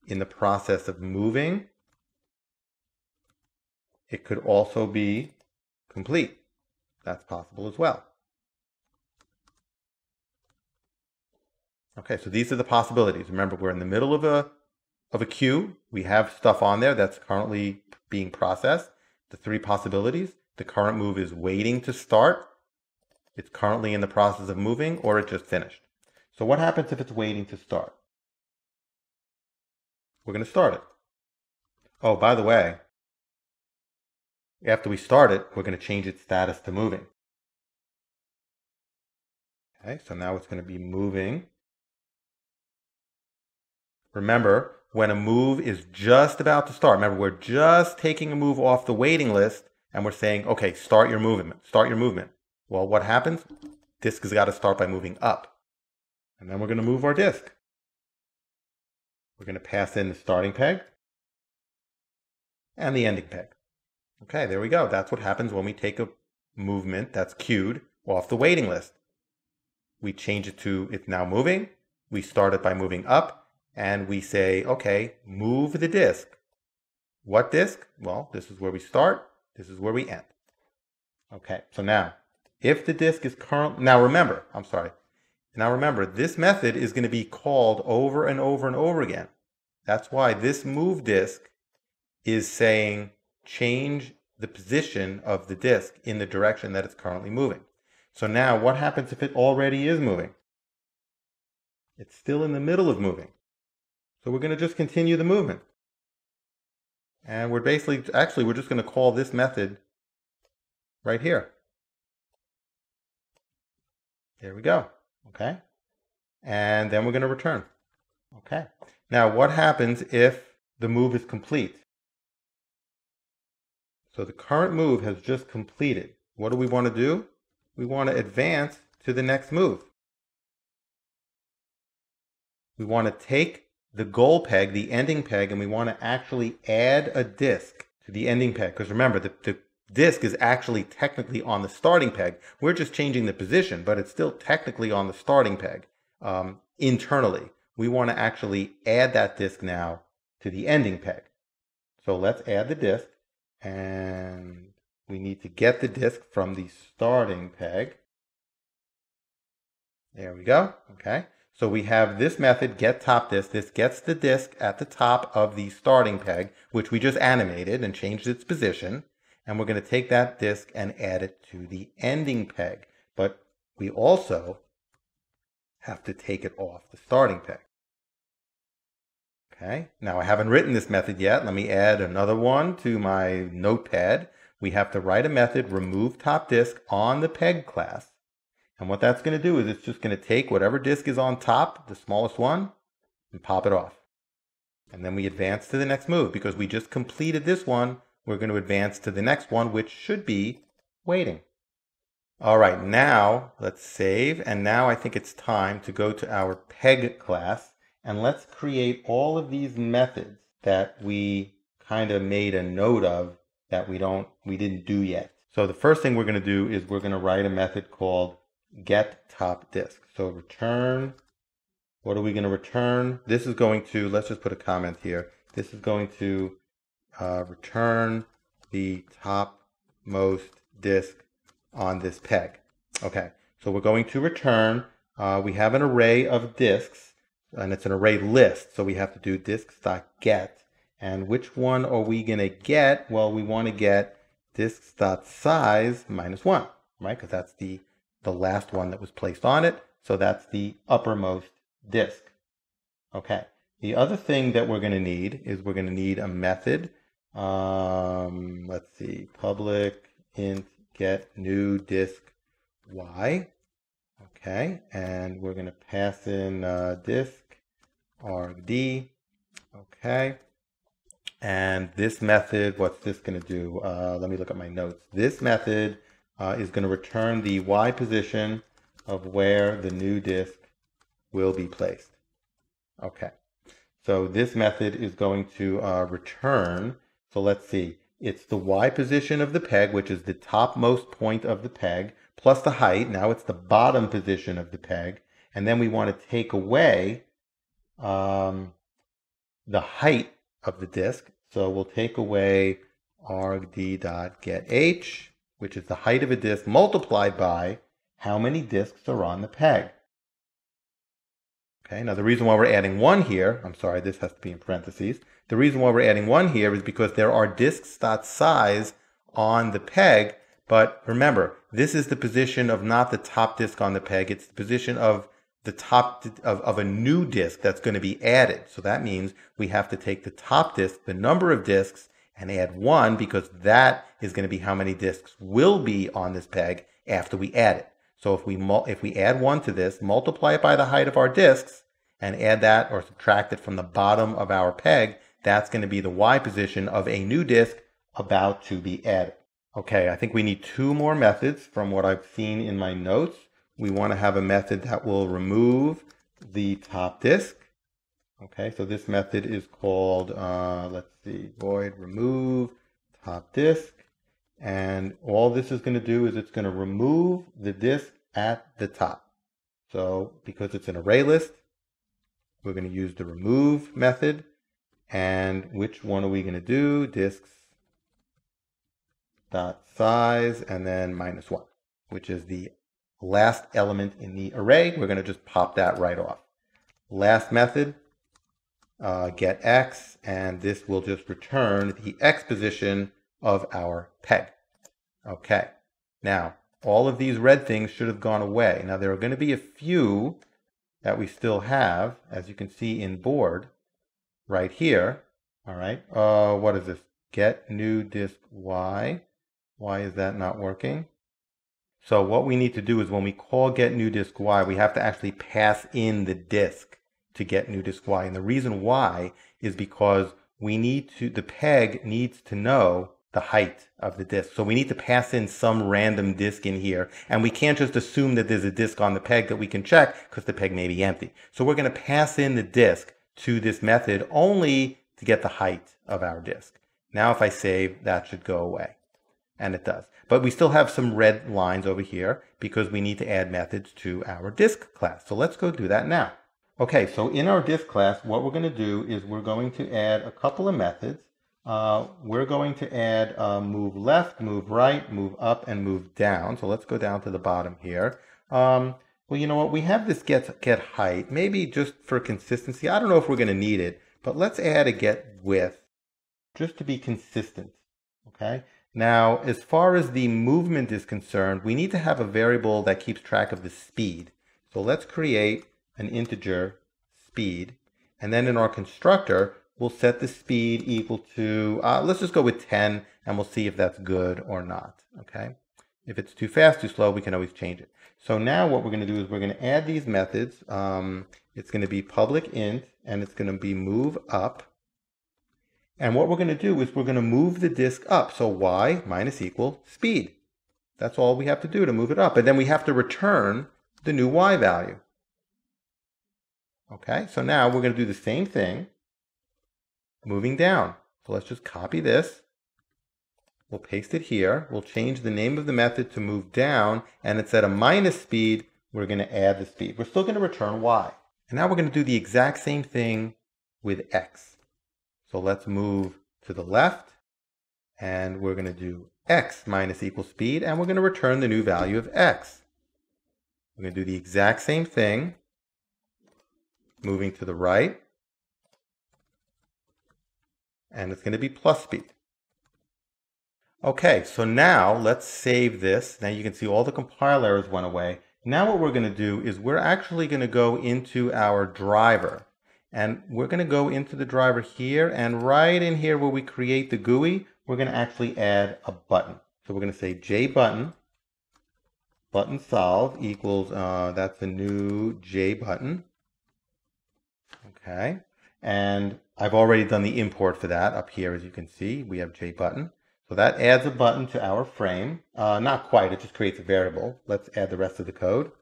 in the process of moving. It could also be complete. That's possible as well. Okay, so these are the possibilities. Remember, we're in the middle of a queue. We have stuff on there that's currently being processed. The three possibilities: the current move is waiting to start, it's currently in the process of moving, or it just finished. So what happens if it's waiting to start? We're going to start it. Oh, by the way, after we start it, we're going to change its status to moving. Okay, so now it's going to be moving. Remember, when a move is just about to start, remember, we're just taking a move off the waiting list, and we're saying, okay, start your movement, start your movement. Well, what happens? Disk has got to start by moving up. And then we're going to move our disk. We're going to pass in the starting peg and the ending peg. Okay, there we go. That's what happens when we take a movement that's queued off the waiting list. We change it to it's now moving. We start it by moving up, and we say, okay, move the disk. What disk? Well, this is where we start. This is where we end. Okay, so now, if the disk is now remember, this method is going to be called over and over and over again. That's why this move disk is saying change the position of the disk in the direction that it's currently moving. So now what happens if it already is moving? It's still in the middle of moving. So we're going to just continue the movement. And we're just going to call this method right here. There we go. Okay. And then we're going to return. Okay. Now what happens if the move is complete? So the current move has just completed. What do we want to do? We want to advance to the next move. We want to take the goal peg, the ending peg, and we want to actually add a disk to the ending peg. Because remember, the disk is actually technically on the starting peg. We're just changing the position, but it's still technically on the starting peg internally. We want to actually add that disk now to the ending peg. So let's add the disk, and we need to get the disk from the starting peg. There we go. Okay. So we have this method, get top disk. This gets the disk at the top of the starting peg, which we just animated and changed its position. And we're going to take that disk and add it to the ending peg. But we also have to take it off the starting peg. Okay. Now I haven't written this method yet. Let me add another one to my notepad. We have to write a method, remove top disk on the peg class. And what that's going to do is it's just going to take whatever disk is on top, the smallest one, and pop it off. And then we advance to the next move. Because we just completed this one, we're going to advance to the next one, which should be waiting. All right, now let's save. And now I think it's time to go to our peg class. And let's create all of these methods that we kind of made a note of that we didn't do yet. So the first thing we're going to do is we're going to write a method called get top disk. So return, what are we going to return? This is going to, let's just put a comment here. This is going to return the topmost disk on this peg. Okay, so we're going to return we have an array of disks, and it's an array list, so we have to do disks.get. And which one are we going to get? Well, we want to get disks.size -1, right? Because that's the last one that was placed on it. So that's the uppermost disk. Okay. The other thing that we're going to need is we're going to need a method. Let's see, public int get new disk y. Okay, and we're going to pass in disk argd. Okay, and this method, what's this going to do? Let me look at my notes. This method is going to return the y position of where the new disk will be placed. Okay, so this method is going to return, so let's see, it's the y position of the peg, which is the topmost point of the peg, plus the height. Now it's the bottom position of the peg, and then we want to take away the height of the disk. So we'll take away argd.getH, which is the height of a disk multiplied by how many disks are on the peg. Okay, now the reason why we're adding 1 here, I'm sorry, this has to be in parentheses. The reason why we're adding 1 here is because there are disks.size on the peg, but remember, this is the position of not the top disk on the peg, it's the position of the top of a new disk that's going to be added. So that means we have to take the top disk, the number of disks, and add 1, because that is going to be how many disks will be on this peg after we add it. So if we add 1 to this, multiply it by the height of our disks, and add that or subtract it from the bottom of our peg, that's going to be the y position of a new disk about to be added. Okay, I think we need 2 more methods from what I've seen in my notes. We want to have a method that will remove the top disk. Okay, so this method is called, let's see, void remove top disk. And all this is going to do is it's going to remove the disk at the top. So because it's an array list, we're going to use the remove method. And which one are we going to do? Disks.size and then -1, which is the last element in the array. We're going to just pop that right off. Last method, get x, and this will just return the x position of our peg. Okay, now all of these red things should have gone away. Now there are going to be a few that we still have, as you can see in board right here. All right, what is this? Get new disk y. Why is that not working? So what we need to do is when we call get new disk y, we have to actually pass in the disk to get new disk y. And the reason why is because the peg needs to know the height of the disk. So we need to pass in some random disk in here, and we can't just assume that there's a disk on the peg that we can check because the peg may be empty. So we're going to pass in the disk to this method only to get the height of our disk. Now if I save, that should go away. And it does. But we still have some red lines over here because we need to add methods to our disk class. So let's go do that now. Okay, so in our disk class, what we're going to do is we're going to add a couple of methods. We're going to add move left, move right, move up, and move down. So let's go down to the bottom here. Well, you know what? We have this get height. Maybe just for consistency. I don't know if we're going to need it, but let's add a get width just to be consistent. Okay. Now, as far as the movement is concerned, we need to have a variable that keeps track of the speed. So let's create an integer speed, and then in our constructor, we'll set the speed equal to, let's just go with 10, and we'll see if that's good or not, okay? If it's too fast, too slow, we can always change it. So now what we're going to do is we're going to add these methods. It's going to be public int, and it's going to be move up. And what we're going to do is we're going to move the disk up. So y minus equal speed. That's all we have to do to move it up. And then we have to return the new y value. Okay, so now we're going to do the same thing, moving down. So let's just copy this. We'll paste it here. We'll change the name of the method to move down, and instead of minus speed, we're going to add the speed. We're still going to return y. And now we're going to do the exact same thing with x. So let's move to the left, and we're going to do x minus equal speed, and we're going to return the new value of x. We're going to do the exact same thing, moving to the right, and it's going to be plus speed. Okay, so now let's save this. Now you can see all the compile errors went away. Now what we're going to do is we're actually going to go into our driver. And we're going to go into the driver here, and right in here where we create the GUI, we're going to actually add a button. So we're going to say JButton, button solve equals, that's a new JButton. Okay, and I've already done the import for that up here. As you can see, we have JButton. So that adds a button to our frame. Not quite, it just creates a variable. Let's add the rest of the code.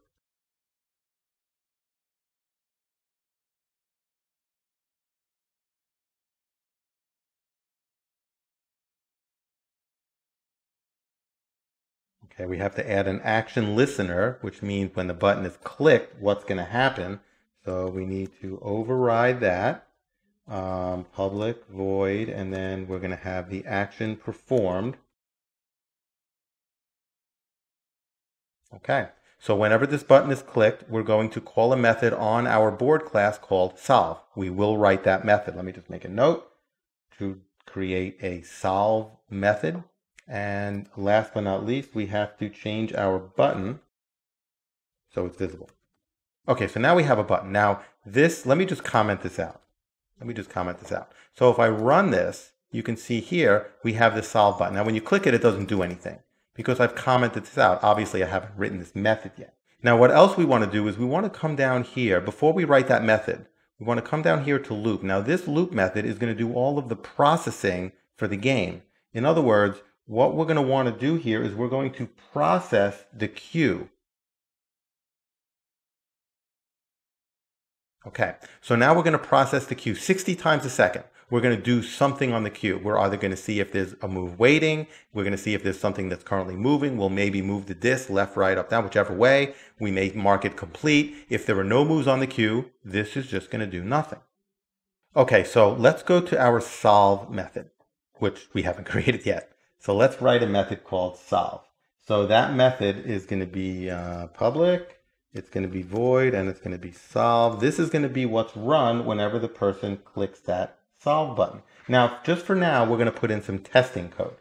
Okay, we have to add an action listener, which means when the button is clicked, what's going to happen. So we need to override that. Public void, and then we're going to have the action performed. Okay, so whenever this button is clicked, we're going to call a method on our board class called solve. We will write that method. Let me just make a note to create a solve method. And last but not least, we have to change our button so it's visible. Okay, so now we have a button. Now this, let me just comment this out. So if I run this, you can see here we have the solve button. Now when you click it, it doesn't do anything because I've commented this out. Obviously, I haven't written this method yet. Now what else we want to do is we want to come down here before we write that method. We want to come down here to loop. Now this loop method is going to do all of the processing for the game. In other words, what we're going to want to do here is we're going to process the queue. Okay, so now we're going to process the queue 60 times a second. We're going to do something on the queue. We're either going to see if there's a move waiting. We're going to see if there's something that's currently moving. We'll maybe move the disk left, right, up, down, whichever way. We may mark it complete. If there are no moves on the queue, this is just going to do nothing. Okay, so let's go to our solve method, which we haven't created yet. So let's write a method called solve. So that method is going to be public. It's going to be void, and it's going to be solve. This is going to be what's run whenever the person clicks that solve button. Now, just for now, we're going to put in some testing code.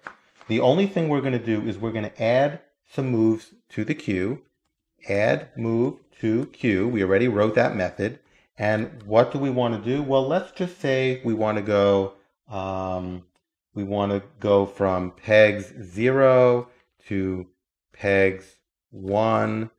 The only thing we're going to do is we're going to add some moves to the queue. Add move to queue. We already wrote that method. And what do we want to do? Well, let's just say we want to go from pegs 0 to pegs 1.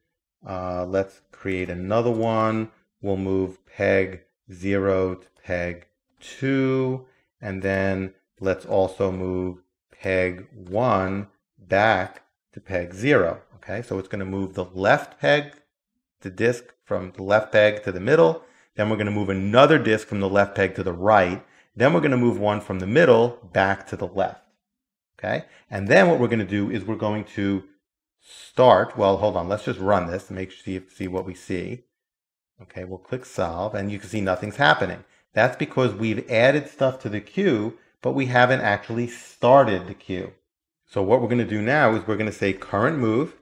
Let's create another one. We'll move peg 0 to peg 2. And then let's also move peg 1 back to peg 0. Okay, so it's going to move the left peg, the disk from the left peg to the middle. Then we're going to move another disk from the left peg to the right. Then we're going to move one from the middle back to the left. Okay, and then what we're going to do is we're going to start, well, hold on, let's just run this and see what we see. Okay, we'll click solve, and you can see nothing's happening. That's because we've added stuff to the queue, but we haven't actually started the queue. So what we're going to do now is we're going to say current move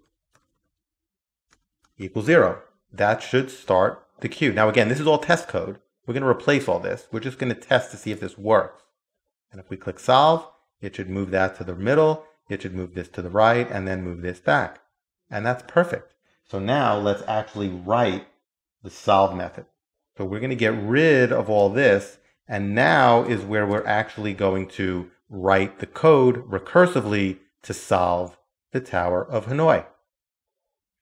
equals 0. That should start the queue. Now again, this is all test code. We're going to replace all this. We're just going to test to see if this works. And if we click solve, it should move that to the middle. It should move this to the right and then move this back. And that's perfect. So now let's actually write the solve method. So we're going to get rid of all this. And now is where we're actually going to write the code recursively to solve the Tower of Hanoi.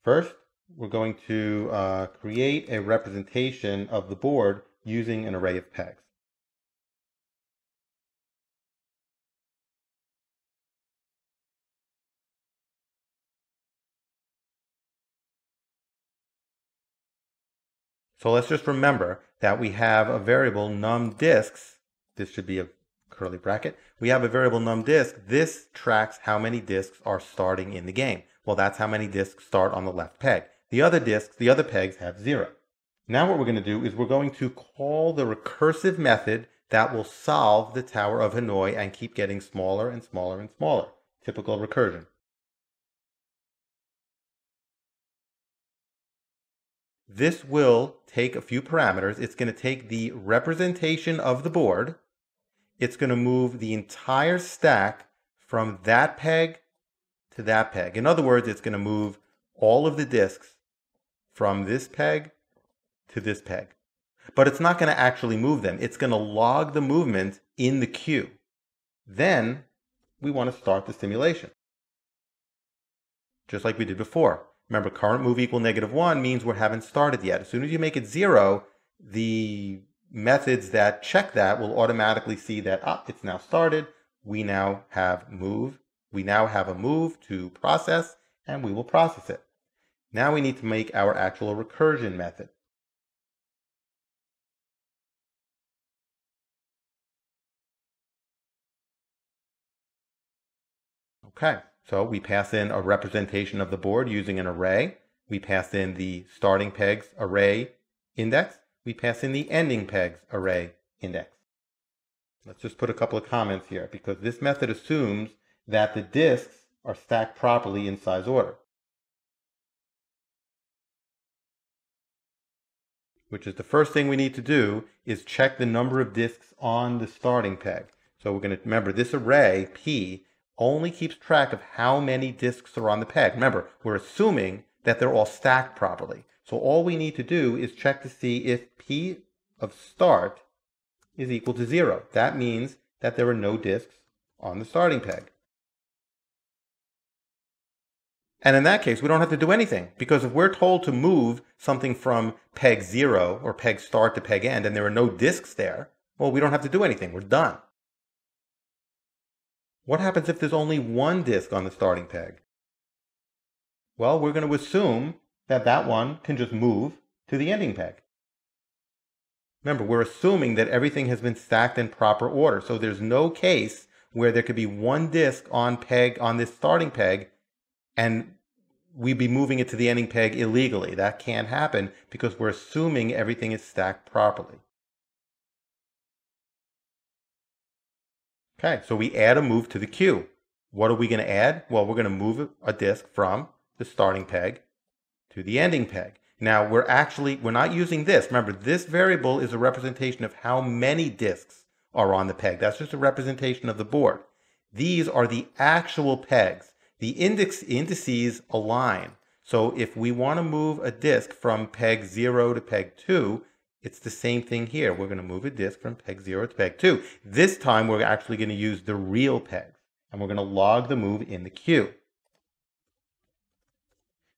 First, we're going to create a representation of the board using an array of pegs. So let's just remember that we have a variable numDisks. This should be a curly bracket. We have a variable numDisk. This tracks how many disks are starting in the game. Well, that's how many disks start on the left peg. The other disks, the other pegs have 0. Now what we're going to do is we're going to call the recursive method that will solve the Tower of Hanoi and keep getting smaller and smaller and smaller. Typical recursion. this will take a few parameters. It's going to take the representation of the board. It's going to move the entire stack from that peg to that peg. In other words, it's going to move all of the disks from this peg to this peg. But it's not going to actually move them. It's going to log the movement in the queue. Then we want to start the simulation, just like we did before. Remember, current move equal -1 means we haven't started yet. As soon as you make it 0, the methods that check that will automatically see that it's now started. We now have move. We now have a move to process, and we will process it. Now we need to make our actual recursion method. Okay, so we pass in a representation of the board using an array. We pass in the starting pegs array index. We pass in the ending pegs array index. Let's just put a couple of comments here, because this method assumes that the disks are stacked properly in size order, which is the first thing we need to do, is check the number of disks on the starting peg. So we're going to remember this array, P, only keeps track of how many disks are on the peg. Remember, we're assuming that they're all stacked properly. So all we need to do is check to see if P of start is equal to 0. That means that there are no disks on the starting peg. And in that case, we don't have to do anything, because if we're told to move something from peg 0 or peg start to peg end and there are no disks there, well, we don't have to do anything. We're done. What happens if there's only one disk on the starting peg? Well, we're going to assume that that one can just move to the ending peg. Remember, we're assuming that everything has been stacked in proper order, so there's no case where there could be one disk on this starting peg and we'd be moving it to the ending peg illegally. That can't happen because we're assuming everything is stacked properly. Okay, so we add a move to the queue. What are we going to add? Well, we're going to move a disk from the starting peg to the ending peg. Now, we're not using this. Remember, this variable is a representation of how many disks are on the peg. That's just a representation of the board. These are the actual pegs. The indices align. So if we want to move a disk from peg 0 to peg 2, it's the same thing here. We're going to move a disk from peg 0 to peg 2. This time, we're actually going to use the real pegs, and we're going to log the move in the queue.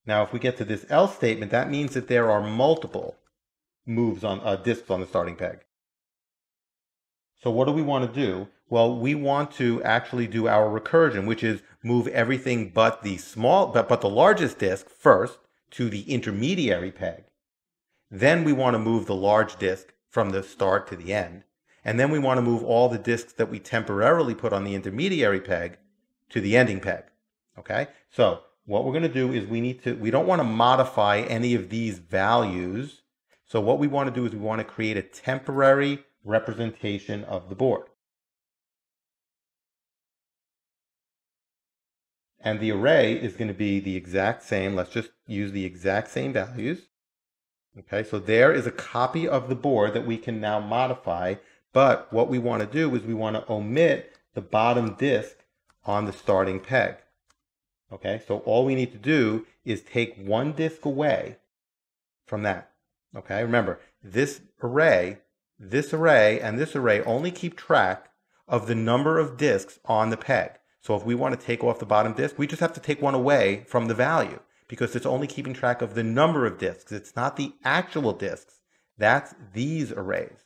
Now, if we get to this else statement, that means that there are multiple moves on disks on the starting peg. So what do we want to do? Well, we want to actually do our recursion, which is move everything but the largest disk first to the intermediary peg. Then we want to move the large disk from the start to the end. And then we want to move all the disks that we temporarily put on the intermediary peg to the ending peg. Okay? So what we're going to do is we don't want to modify any of these values. So what we want to do is we want to create a temporary representation of the board. And the array is going to be the exact same. Let's just use the exact same values. Okay, so there is a copy of the board that we can now modify, but what we want to do is we want to omit the bottom disk on the starting peg. Okay, so all we need to do is take one disk away from that. Okay, remember, this array, and this array only keep track of the number of disks on the peg. So if we want to take off the bottom disk, we just have to take one away from the value, because it's only keeping track of the number of disks. It's not the actual disks. That's these arrays.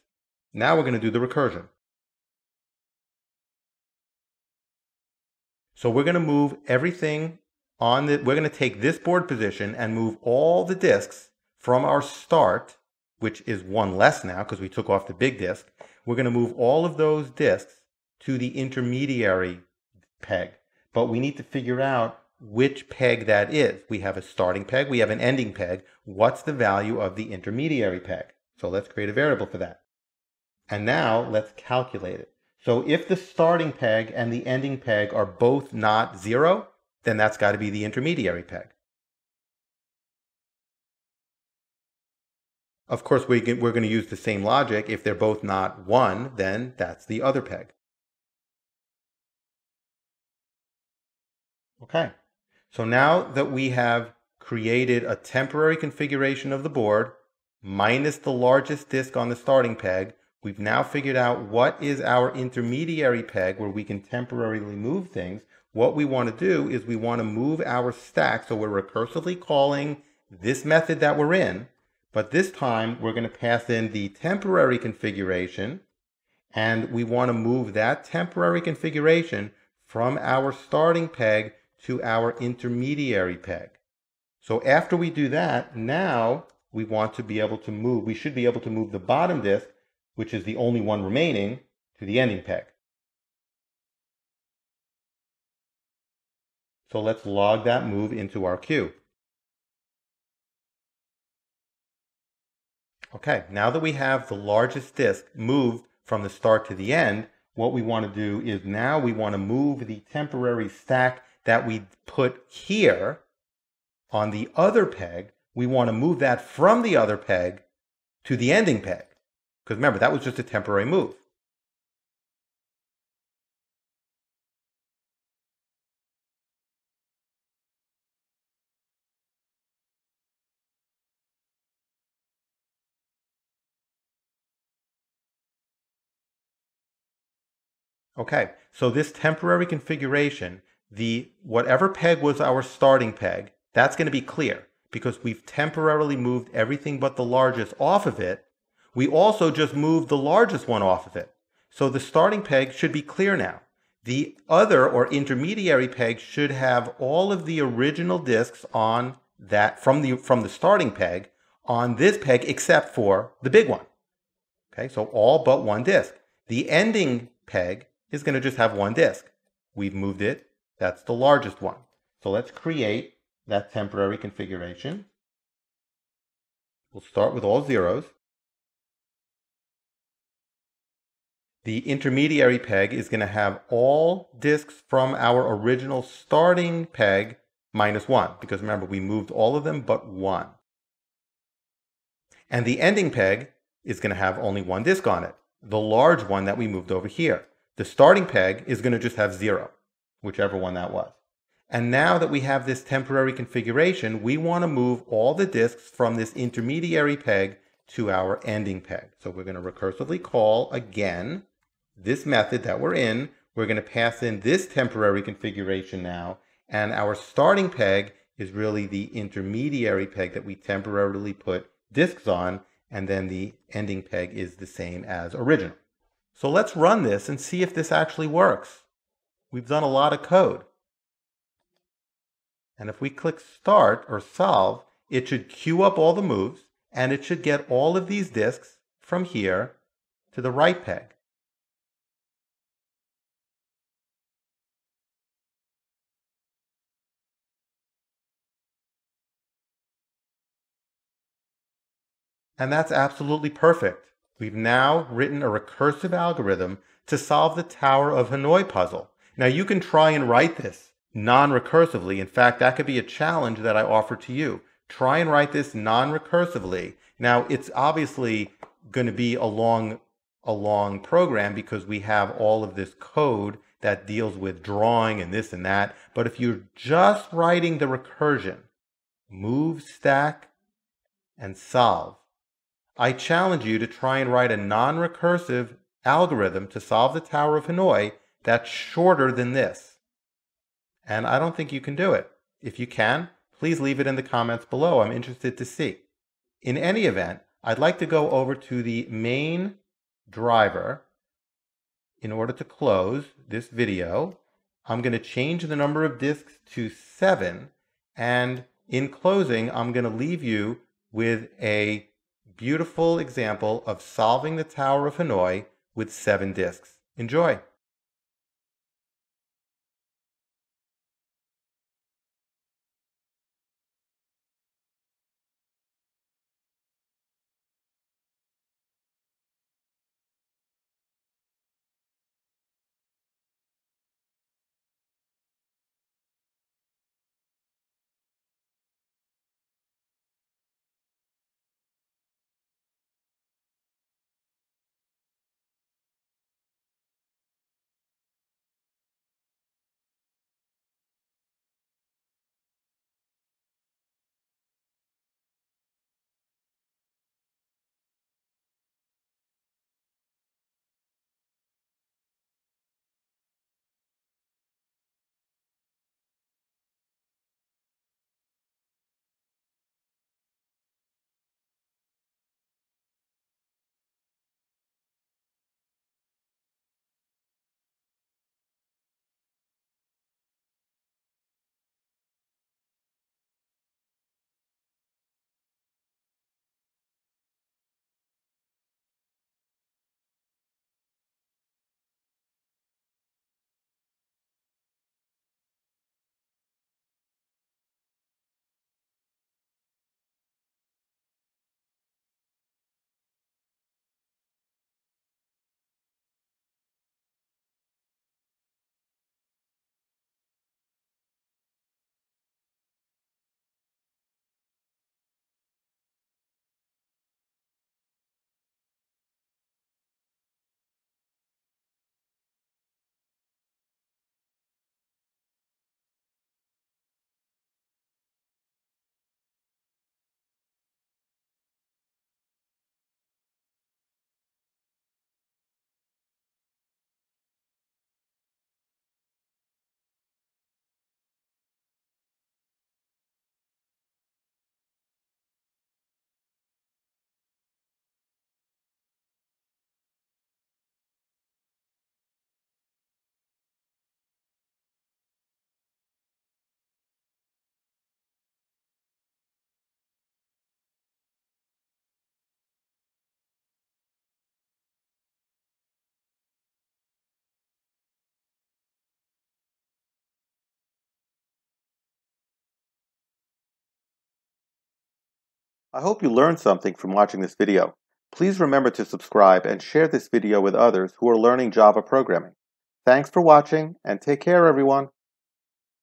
Now we're going to do the recursion. So we're going to move everything we're going to take this board position and move all the disks from our start, which is one less now because we took off the big disk. We're going to move all of those disks to the intermediary peg. But we need to figure out which peg that is. We have a starting peg, we have an ending peg. What's the value of the intermediary peg? So let's create a variable for that. And now let's calculate it. So if the starting peg and the ending peg are both not 0, then that's got to be the intermediary peg. Of course, we're going to use the same logic. If they're both not 1, then that's the other peg. Okay, so now that we have created a temporary configuration of the board minus the largest disk on the starting peg, we've now figured out what is our intermediary peg where we can temporarily move things. What we want to do is we want to move our stack, so we're recursively calling this method that we're in, but this time we're going to pass in the temporary configuration, and we want to move that temporary configuration from our starting peg to our intermediary peg. So after we do that, now we want to be able to move, we should be able to move the bottom disk, which is the only one remaining, to the ending peg. So let's log that move into our queue. Okay, now that we have the largest disk moved from the start to the end, what we want to do is now we want to move the temporary stack that we put here on the other peg. We want to move that from the other peg to the ending peg. Because remember, that was just a temporary move. Okay, so this temporary configuration, the whatever peg was our starting peg, that's going to be clear because we've temporarily moved everything but the largest off of it. We also just moved the largest one off of it. So the starting peg should be clear now. The other or intermediary peg should have all of the original disks on that from the starting peg on this peg except for the big one. Okay, so all but one disk. The ending peg is going to just have one disk. We've moved it. That's the largest one. So let's create that temporary configuration. We'll start with all zeros. The intermediary peg is going to have all disks from our original starting peg minus 1, because remember, we moved all of them but 1. And the ending peg is going to have only one disk on it, the large one that we moved over here. The starting peg is going to just have 0, whichever one that was. And now that we have this temporary configuration, we want to move all the disks from this intermediary peg to our ending peg. So we're going to recursively call again this method that we're in. We're going to pass in this temporary configuration now, and our starting peg is really the intermediary peg that we temporarily put disks on, and then the ending peg is the same as original. So let's run this and see if this actually works. We've done a lot of code. And if we click Start or Solve, it should queue up all the moves, and it should get all of these disks from here to the right peg. And that's absolutely perfect. We've now written a recursive algorithm to solve the Tower of Hanoi puzzle. Now you can try and write this non-recursively. In fact, that could be a challenge that I offer to you. Try and write this non-recursively. Now it's obviously going to be a long program because we have all of this code that deals with drawing and this and that. But if you're just writing the recursion, move, stack, and solve, I challenge you to try and write a non-recursive algorithm to solve the Tower of Hanoi that's shorter than this. And I don't think you can do it. If you can, please leave it in the comments below. I'm interested to see. In any event, I'd like to go over to the main driver in order to close this video. I'm going to change the number of disks to 7. And in closing, I'm going to leave you with a beautiful example of solving the Tower of Hanoi with 7 disks. Enjoy! I hope you learned something from watching this video. Please remember to subscribe and share this video with others who are learning Java programming. Thanks for watching, and take care, everyone.